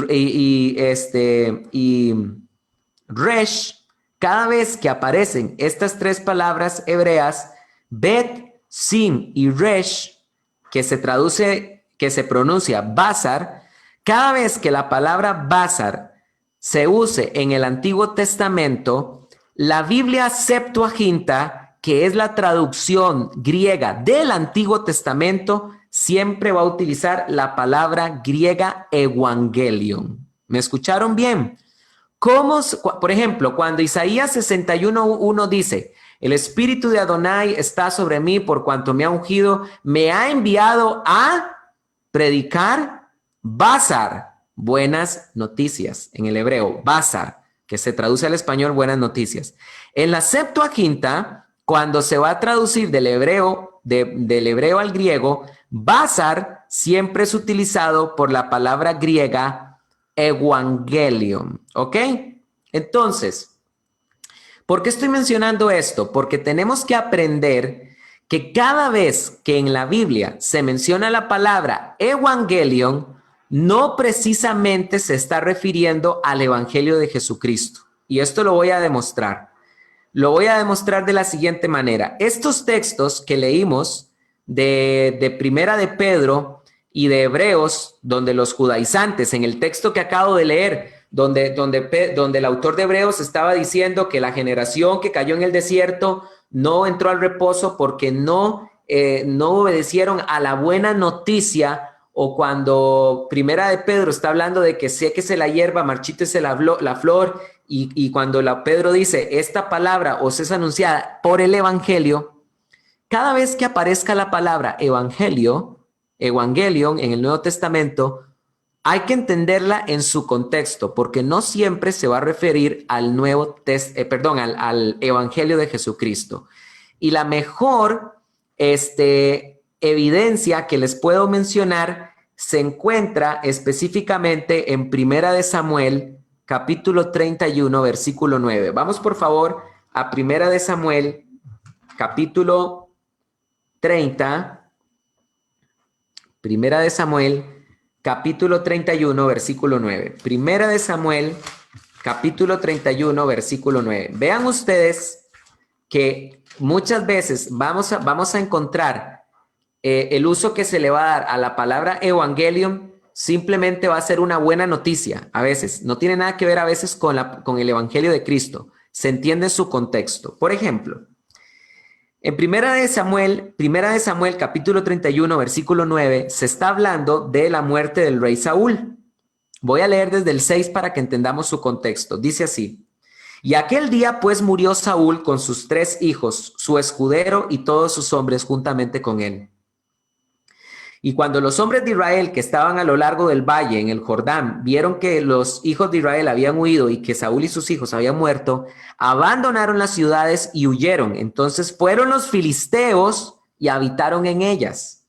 resh, cada vez que aparecen estas 3 palabras hebreas, bet, sim y resh, que se pronuncia basar, cada vez que la palabra basar se use en el Antiguo Testamento, la Biblia Septuaginta, que es la traducción griega del Antiguo Testamento, siempre va a utilizar la palabra griega evangelion. ¿Me escucharon bien? Por ejemplo, cuando Isaías 61:1 dice, el Espíritu de Adonai está sobre mí por cuanto me ha ungido, me ha enviado a predicar basar, buenas noticias, en el hebreo, basar, que se traduce al español buenas noticias. En la Septuaginta, cuando se va a traducir del hebreo al griego, basar siempre es utilizado por la palabra griega evangelion, ¿ok? Entonces, ¿por qué estoy mencionando esto? Porque tenemos que aprender que cada vez que en la Biblia se menciona la palabra evangelion, no precisamente se está refiriendo al evangelio de Jesucristo. Y esto lo voy a demostrar. Lo voy a demostrar de la siguiente manera. Estos textos que leímos de Primera de Pedro y de Hebreos, donde los judaizantes, en el texto que acabo de leer, donde el autor de Hebreos estaba diciendo que la generación que cayó en el desierto no entró al reposo porque no obedecieron a la buena noticia, o cuando Primera de Pedro está hablando de que séquese la hierba, marchítese la flor, y cuando Pedro dice, esta palabra os es anunciada por el evangelio, cada vez que aparezca la palabra evangelion en el Nuevo Testamento, hay que entenderla en su contexto, porque no siempre se va a referir al al evangelio de Jesucristo. Y la mejor evidencia que les puedo mencionar se encuentra específicamente en Primera de Samuel, capítulo 31, versículo 9. Vamos por favor a Primera de Samuel, capítulo 30. Primera de Samuel, capítulo 31, versículo 9. Primera de Samuel, capítulo 31, versículo 9. Vean ustedes que muchas veces vamos a encontrar el uso que se le va a dar a la palabra evangelion simplemente va a ser una buena noticia. A veces no tiene nada que ver a veces con el evangelio de Cristo. Se entiende su contexto. Por ejemplo, en Primera de Samuel, capítulo 31, versículo 9, se está hablando de la muerte del rey Saúl. Voy a leer desde el 6 para que entendamos su contexto. Dice así: y aquel día pues murió Saúl con sus 3 hijos, su escudero y todos sus hombres juntamente con él. Y cuando los hombres de Israel que estaban a lo largo del valle en el Jordán vieron que los hijos de Israel habían huido y que Saúl y sus hijos habían muerto, abandonaron las ciudades y huyeron. Entonces fueron los filisteos y habitaron en ellas.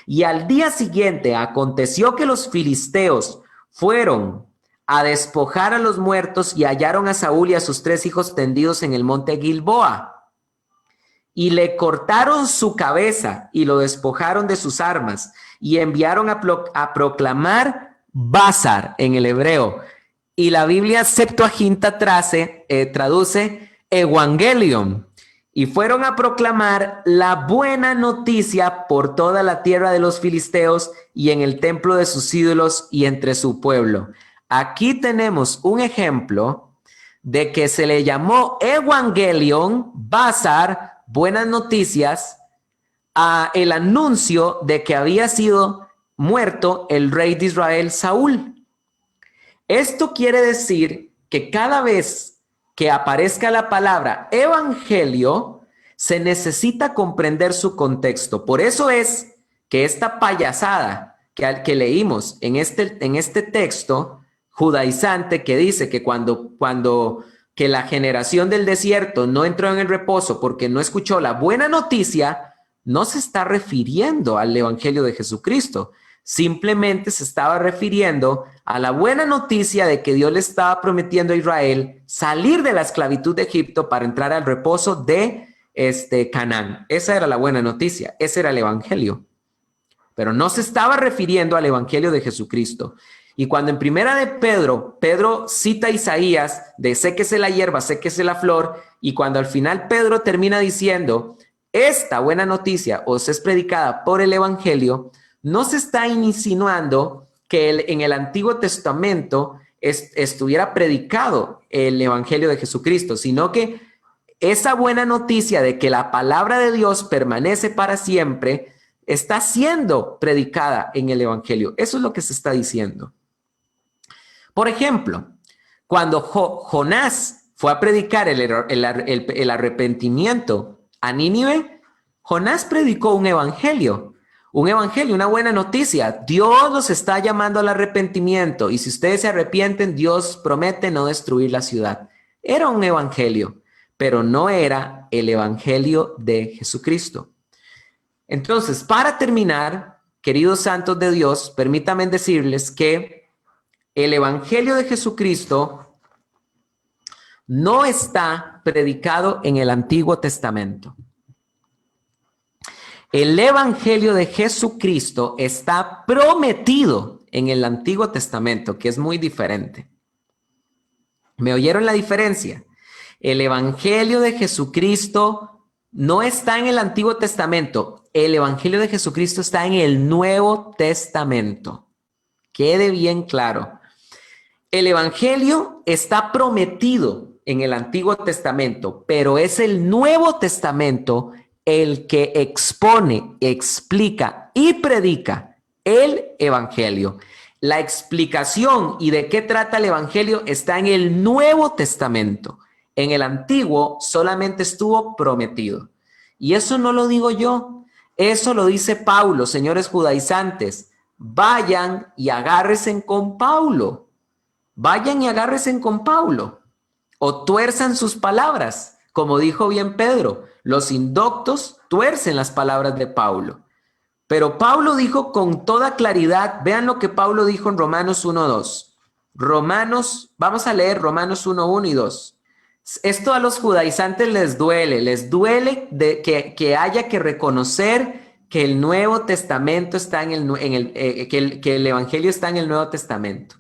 Y al día siguiente aconteció que los filisteos fueron a despojar a los muertos y hallaron a Saúl y a sus 3 hijos tendidos en el monte Gilboa. Y le cortaron su cabeza y lo despojaron de sus armas y enviaron a proclamar basar en el hebreo. Y la Biblia Septuaginta traduce evangelion. Y fueron a proclamar la buena noticia por toda la tierra de los filisteos y en el templo de sus ídolos y entre su pueblo. Aquí tenemos un ejemplo de que se le llamó evangelion, basar, buenas noticias, a el anuncio de que había sido muerto el rey de Israel, Saúl. Esto quiere decir que cada vez que aparezca la palabra evangelio, se necesita comprender su contexto. Por eso es que esta payasada que leímos en este texto judaizante, que dice que que la generación del desierto no entró en el reposo porque no escuchó la buena noticia, no se está refiriendo al evangelio de Jesucristo. simplemente se estaba refiriendo a la buena noticia de que Dios le estaba prometiendo a Israel salir de la esclavitud de Egipto para entrar al reposo de Canaán. Esa era la buena noticia, ese era el evangelio. Pero no se estaba refiriendo al evangelio de Jesucristo. Y cuando en primera de Pedro cita a Isaías de séquese la hierba, séquese la flor, y cuando al final Pedro termina diciendo, esta buena noticia os es predicada por el evangelio, no se está insinuando que en el Antiguo Testamento estuviera predicado el evangelio de Jesucristo, sino que esa buena noticia de que la palabra de Dios permanece para siempre está siendo predicada en el evangelio. Eso es lo que se está diciendo. Por ejemplo, cuando Jonás fue a predicar el arrepentimiento a Nínive, Jonás predicó un evangelio, una buena noticia. Dios los está llamando al arrepentimiento y si ustedes se arrepienten, Dios promete no destruir la ciudad. Era un evangelio, pero no era el evangelio de Jesucristo. Entonces, para terminar, queridos santos de Dios, permítanme decirles que el evangelio de Jesucristo no está predicado en el Antiguo Testamento. El evangelio de Jesucristo está prometido en el Antiguo Testamento, que es muy diferente. ¿Me oyeron la diferencia? El evangelio de Jesucristo no está en el Antiguo Testamento. El evangelio de Jesucristo está en el Nuevo Testamento. Quede bien claro. El evangelio está prometido en el Antiguo Testamento, pero es el Nuevo Testamento el que expone, explica y predica el evangelio. La explicación y de qué trata el evangelio está en el Nuevo Testamento. En el Antiguo solamente estuvo prometido. Y eso no lo digo yo, eso lo dice Pablo, señores judaizantes. Vayan y agárrense con Pablo. Vayan y agárrense con Pablo. O tuerzan sus palabras, como dijo bien Pedro. Los indoctos tuercen las palabras de Pablo. Pero Pablo dijo con toda claridad, vean lo que Pablo dijo en Romanos 1:2. Vamos a leer Romanos 1:1 y 2. Esto a los judaizantes les duele de que haya que reconocer que el Nuevo Testamento está que el Evangelio está en el Nuevo Testamento.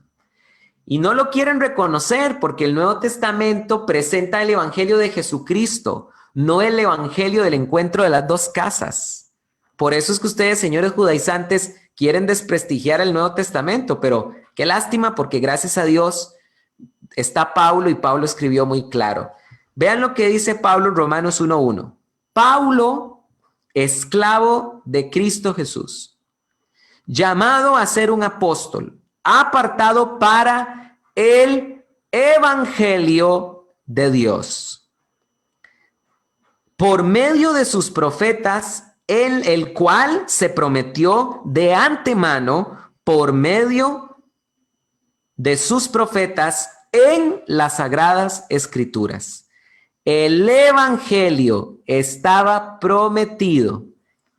Y no lo quieren reconocer porque el Nuevo Testamento presenta el Evangelio de Jesucristo, no el Evangelio del encuentro de las dos casas. Por eso es que ustedes, señores judaizantes, quieren desprestigiar el Nuevo Testamento, pero qué lástima porque gracias a Dios está Pablo y Pablo escribió muy claro. Vean lo que dice Pablo en Romanos 1:1. Pablo, esclavo de Cristo Jesús, llamado a ser un apóstol, apartado para el evangelio de Dios, por medio de sus profetas, en el cual se prometió de antemano por medio de sus profetas en las Sagradas Escrituras. El evangelio estaba prometido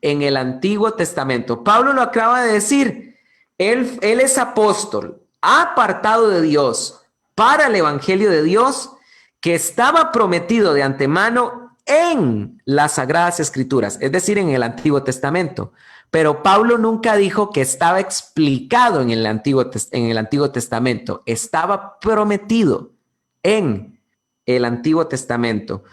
en el Antiguo Testamento. Pablo lo acaba de decir. Él es apóstol, apartado de Dios para el evangelio de Dios que estaba prometido de antemano en las Sagradas Escrituras, es decir, en el Antiguo Testamento. Pero Pablo nunca dijo que estaba explicado en el Antiguo Testamento, estaba prometido en el Antiguo Testamento.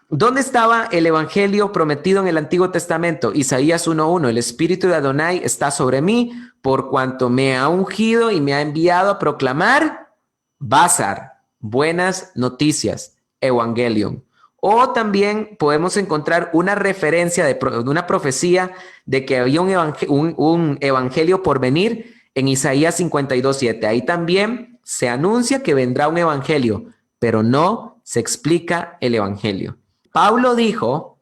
¿Dónde estaba el evangelio prometido en el Antiguo Testamento? Isaías 1:1, el Espíritu de Adonai está sobre mí, por cuanto me ha ungido y me ha enviado a proclamar Basar, buenas noticias, Evangelion. O también podemos encontrar una referencia de una profecía de que había un evangelio por venir en Isaías 52:7. Ahí también se anuncia que vendrá un evangelio, pero no se explica el evangelio. Pablo dijo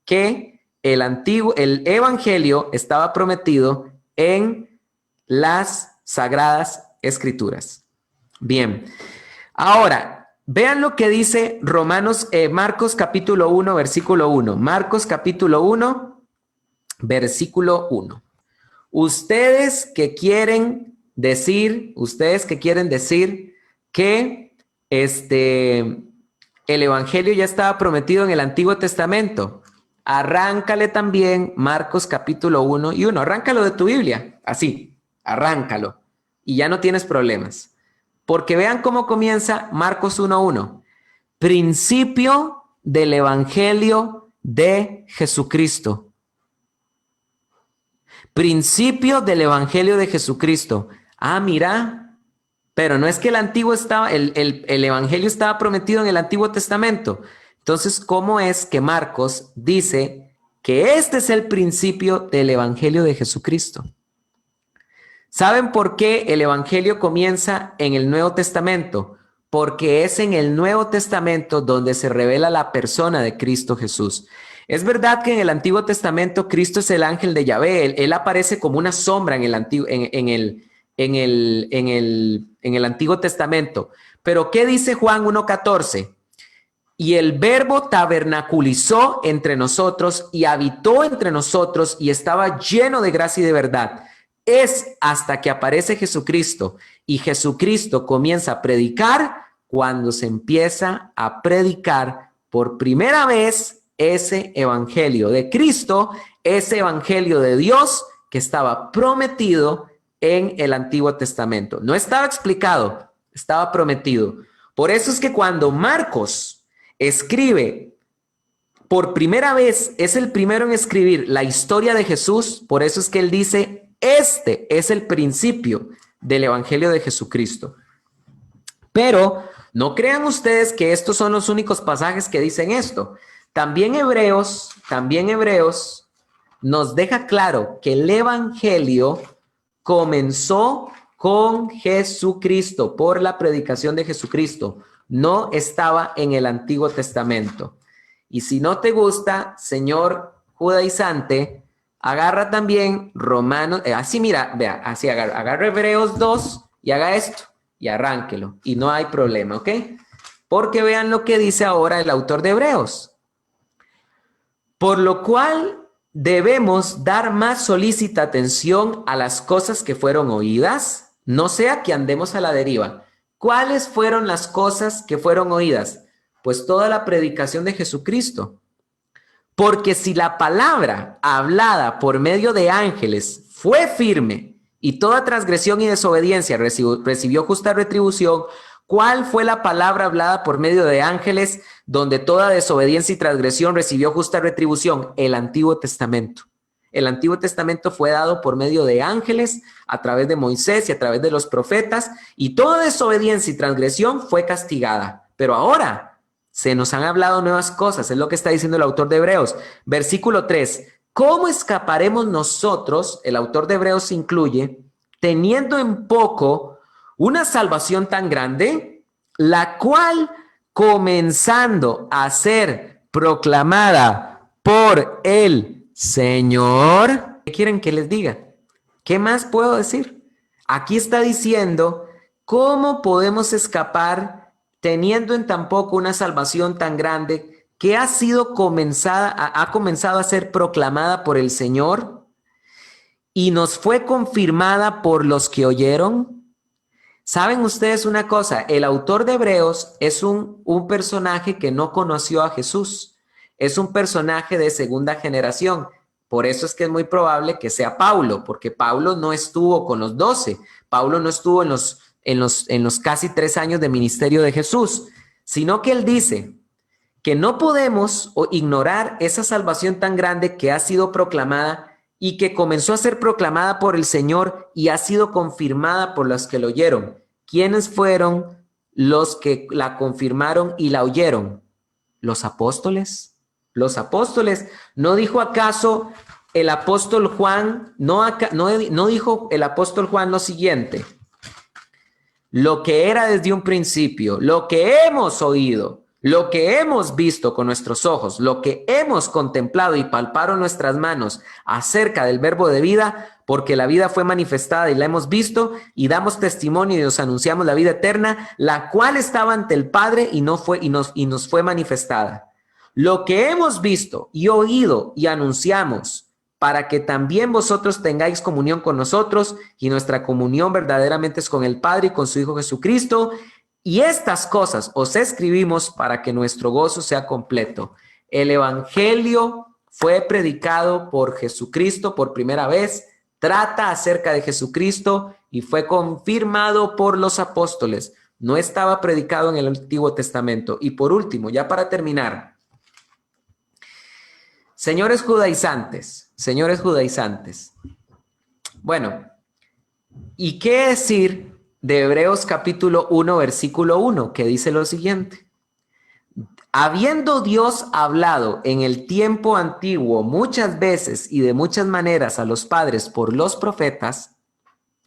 que el evangelio estaba prometido en las Sagradas Escrituras. Bien, ahora vean lo que dice Marcos capítulo 1, versículo 1. Marcos capítulo 1, versículo 1. ustedes que quieren decir que el evangelio ya estaba prometido en el Antiguo Testamento, arráncale también Marcos capítulo 1 y 1. Arráncalo de tu Biblia, así, arráncalo. Y ya no tienes problemas. Porque vean cómo comienza Marcos 1:1. Principio del evangelio de Jesucristo. Principio del evangelio de Jesucristo. Ah, mira, pero no es que el evangelio estaba prometido en el Antiguo Testamento. Entonces, ¿cómo es que Marcos dice que este es el principio del evangelio de Jesucristo? ¿Saben por qué el evangelio comienza en el Nuevo Testamento? Porque es en el Nuevo Testamento donde se revela la persona de Cristo Jesús. Es verdad que en el Antiguo Testamento Cristo es el ángel de Yahvé. Él aparece como una sombra en el Antiguo Testamento. Pero ¿qué dice Juan 1:14? Y el verbo tabernaculizó entre nosotros y habitó entre nosotros y estaba lleno de gracia y de verdad. Es hasta que aparece Jesucristo y Jesucristo comienza a predicar cuando se empieza a predicar por primera vez ese evangelio de Cristo, ese evangelio de Dios que estaba prometido en el Antiguo Testamento. No estaba explicado, estaba prometido. Por eso es que cuando Marcos escribe por primera vez, es el primero en escribir la historia de Jesús, por eso es que él dice, este es el principio del evangelio de Jesucristo. Pero no crean ustedes que estos son los únicos pasajes que dicen esto. También Hebreos nos deja claro que el evangelio comenzó con Jesucristo, por la predicación de Jesucristo. No estaba en el Antiguo Testamento. Y si no te gusta, señor judaizante, agarra también Romanos, así mira, vea, así agarra Hebreos 2 y haga esto y arránquelo. Y no hay problema, ¿ok? Porque vean lo que dice ahora el autor de Hebreos. Por lo cual debemos dar más solícita atención a las cosas que fueron oídas, no sea que andemos a la deriva. ¿Cuáles fueron las cosas que fueron oídas? Pues toda la predicación de Jesucristo. Porque si la palabra hablada por medio de ángeles fue firme y toda transgresión y desobediencia recibió justa retribución, ¿cuál fue la palabra hablada por medio de ángeles donde toda desobediencia y transgresión recibió justa retribución? El Antiguo Testamento. El Antiguo Testamento fue dado por medio de ángeles a través de Moisés y a través de los profetas, y toda desobediencia y transgresión fue castigada. Pero ahora se nos han hablado nuevas cosas, es lo que está diciendo el autor de Hebreos. Versículo 3. ¿Cómo escaparemos nosotros, el autor de Hebreos incluye, teniendo en poco una salvación tan grande, la cual comenzando a ser proclamada por el Señor? ¿Qué quieren que les diga? ¿Qué más puedo decir? Aquí está diciendo cómo podemos escapar teniendo en tan poco una salvación tan grande que ha comenzado a ser proclamada por el Señor y nos fue confirmada por los que oyeron. ¿Saben ustedes una cosa? El autor de Hebreos es un personaje que no conoció a Jesús. Es un personaje de segunda generación. Por eso es que es muy probable que sea Pablo, porque Pablo no estuvo con los 12. Pablo no estuvo en los casi 3 años de ministerio de Jesús, sino que él dice que no podemos ignorar esa salvación tan grande que ha sido proclamada y que comenzó a ser proclamada por el Señor y ha sido confirmada por los que lo oyeron. ¿Quiénes fueron los que la confirmaron y la oyeron? Los apóstoles. Los apóstoles. ¿No dijo acaso el apóstol Juan, no dijo el apóstol Juan lo siguiente? Lo que era desde un principio, lo que hemos oído, lo que hemos visto con nuestros ojos, lo que hemos contemplado y palparon nuestras manos acerca del verbo de vida, porque la vida fue manifestada y la hemos visto y damos testimonio y os anunciamos la vida eterna, la cual estaba ante el Padre y nos fue manifestada. Lo que hemos visto y oído y anunciamos, para que también vosotros tengáis comunión con nosotros, y nuestra comunión verdaderamente es con el Padre y con su Hijo Jesucristo. Y estas cosas os escribimos para que nuestro gozo sea completo. El Evangelio fue predicado por Jesucristo por primera vez, trata acerca de Jesucristo y fue confirmado por los apóstoles. No estaba predicado en el Antiguo Testamento. Y por último, ya para terminar, señores judaizantes, bueno, ¿y qué decir de Hebreos capítulo 1, versículo 1, que dice lo siguiente? Habiendo Dios hablado en el tiempo antiguo muchas veces y de muchas maneras a los padres por los profetas,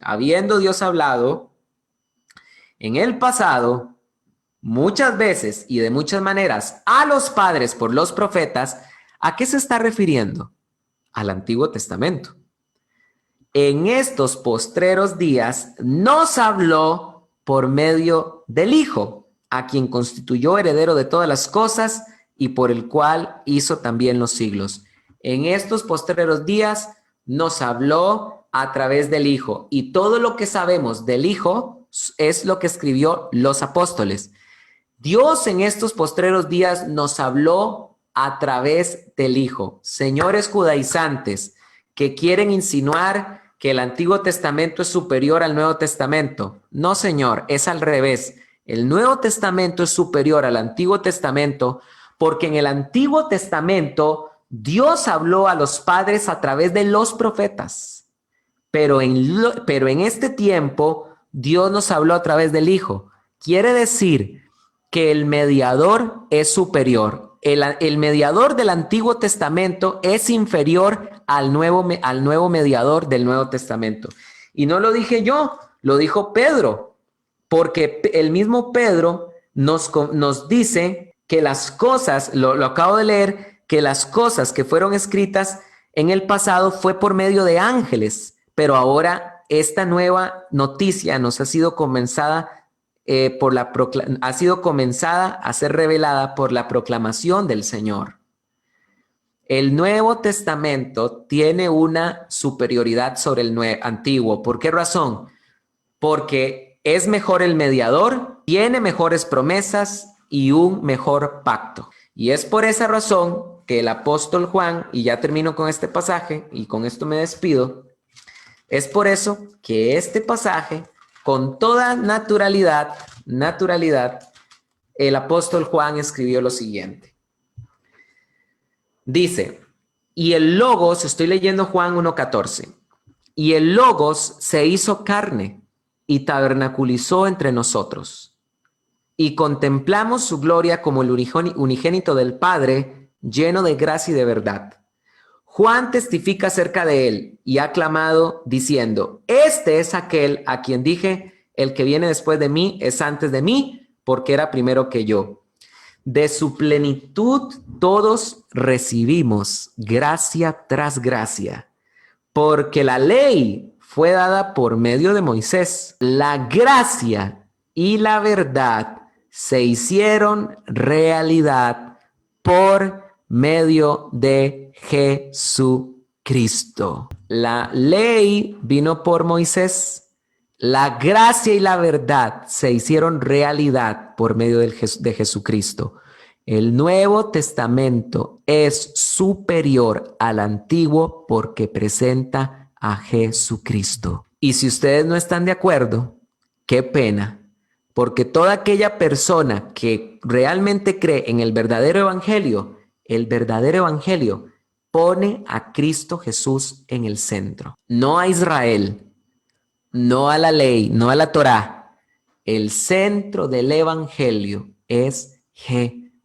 habiendo Dios hablado en el pasado muchas veces y de muchas maneras a los padres por los profetas, ¿a qué se está refiriendo? Al Antiguo Testamento. En estos postreros días nos habló por medio del Hijo, a quien constituyó heredero de todas las cosas y por el cual hizo también los siglos. En estos postreros días nos habló a través del Hijo, y todo lo que sabemos del Hijo es lo que escribió los apóstoles. Dios en estos postreros días nos habló a través del Hijo. Señores judaizantes que quieren insinuar que el Antiguo Testamento es superior al Nuevo Testamento, no, señor, es al revés. El Nuevo Testamento es superior al Antiguo Testamento porque en el Antiguo Testamento Dios habló a los padres a través de los profetas, pero en este tiempo Dios nos habló a través del Hijo. Quiere decir que el mediador es superior. El mediador del Antiguo Testamento es inferior al nuevo mediador del Nuevo Testamento. Y no lo dije yo, lo dijo Pedro. Porque el mismo Pedro nos dice que las cosas, lo acabo de leer, que las cosas que fueron escritas en el pasado fue por medio de ángeles, pero ahora esta nueva noticia nos ha sido comenzada a ser revelada por la proclamación del Señor. El Nuevo Testamento tiene una superioridad sobre el Antiguo. ¿Por qué razón? Porque es mejor el mediador, tiene mejores promesas y un mejor pacto. Y es por esa razón que el apóstol Juan, y ya termino con este pasaje y con esto me despido, es por eso que este pasaje, con toda naturalidad, el apóstol Juan escribió lo siguiente. Dice, y el Logos, estoy leyendo Juan 1:14, y el Logos se hizo carne y tabernaculizó entre nosotros, y contemplamos su gloria como el unigénito del Padre, lleno de gracia y de verdad. Juan testifica acerca de él y ha clamado diciendo, este es aquel a quien dije, el que viene después de mí es antes de mí, porque era primero que yo. De su plenitud todos recibimos gracia tras gracia, porque la ley fue dada por medio de Moisés. La gracia y la verdad se hicieron realidad por medio de Jesucristo. La ley vino por Moisés. La gracia y la verdad se hicieron realidad por medio de Jesucristo. El Nuevo Testamento es superior al Antiguo porque presenta a Jesucristo. Y si ustedes no están de acuerdo, qué pena, porque toda aquella persona que realmente cree en el verdadero evangelio pone a Cristo Jesús en el centro. No a Israel, no a la ley, no a la Torá. El centro del evangelio es Jesucristo,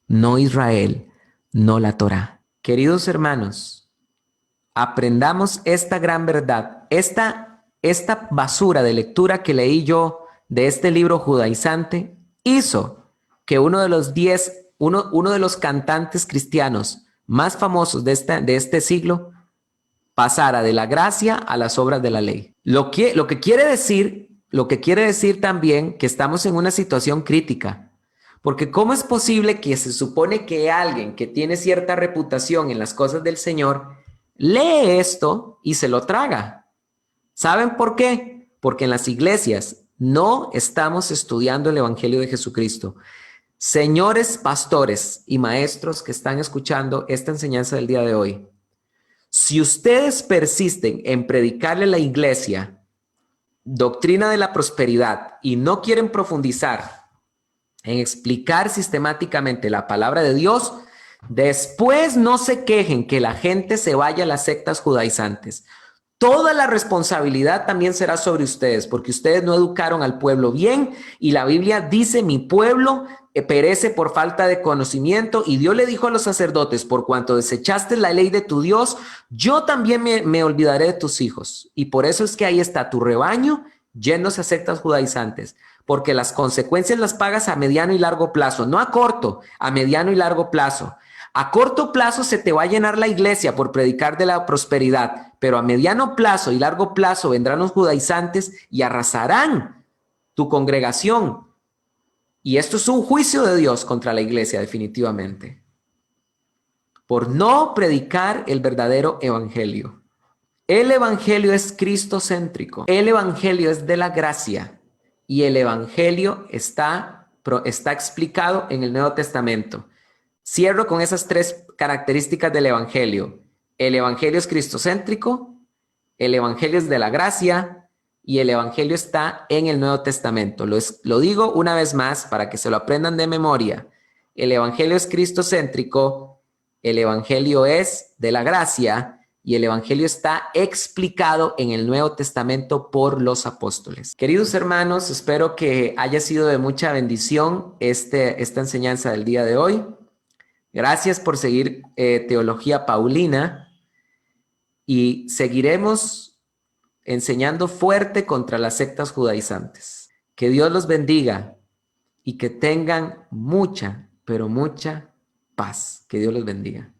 no Israel, no la Torá. Queridos hermanos, aprendamos esta gran verdad. Esta basura de lectura que leí yo de este libro judaizante hizo que uno de los cantantes cristianos más famosos de este siglo pasara de la gracia a las obras de la ley. Lo que quiere decir también que estamos en una situación crítica, Porque ¿cómo es posible que se supone que alguien que tiene cierta reputación en las cosas del Señor lee esto y se lo traga? ¿Saben por qué? Porque en las iglesias no estamos estudiando el Evangelio de Jesucristo. Señores pastores y maestros que están escuchando esta enseñanza del día de hoy, si ustedes persisten en predicarle a la iglesia doctrina de la prosperidad y no quieren profundizar en explicar sistemáticamente la palabra de Dios, después no se quejen que la gente se vaya a las sectas judaizantes. Toda la responsabilidad también será sobre ustedes, porque ustedes no educaron al pueblo bien y la Biblia dice, mi pueblo perece por falta de conocimiento, y Dios le dijo a los sacerdotes, por cuanto desechaste la ley de tu Dios, yo también me olvidaré de tus hijos. Y por eso es que ahí está tu rebaño yéndose a sectas judaizantes, porque las consecuencias las pagas a mediano y largo plazo, no a corto, a mediano y largo plazo. A corto plazo se te va a llenar la iglesia por predicar de la prosperidad, pero a mediano plazo y largo plazo vendrán los judaizantes y arrasarán tu congregación. Y esto es un juicio de Dios contra la iglesia, definitivamente, por no predicar el verdadero evangelio. El evangelio es cristocéntrico, el evangelio es de la gracia y el evangelio está explicado en el Nuevo Testamento. Cierro con esas tres características del evangelio. El evangelio es cristocéntrico, el evangelio es de la gracia y el evangelio está en el Nuevo Testamento. Lo digo una vez más para que se lo aprendan de memoria. El evangelio es cristocéntrico, el evangelio es de la gracia y el evangelio está explicado en el Nuevo Testamento por los apóstoles. Queridos hermanos, espero que haya sido de mucha bendición esta enseñanza del día de hoy. Gracias por seguir Teología Paulina y seguiremos enseñando fuerte contra las sectas judaizantes. Que Dios los bendiga y que tengan mucha, pero mucha paz. Que Dios los bendiga.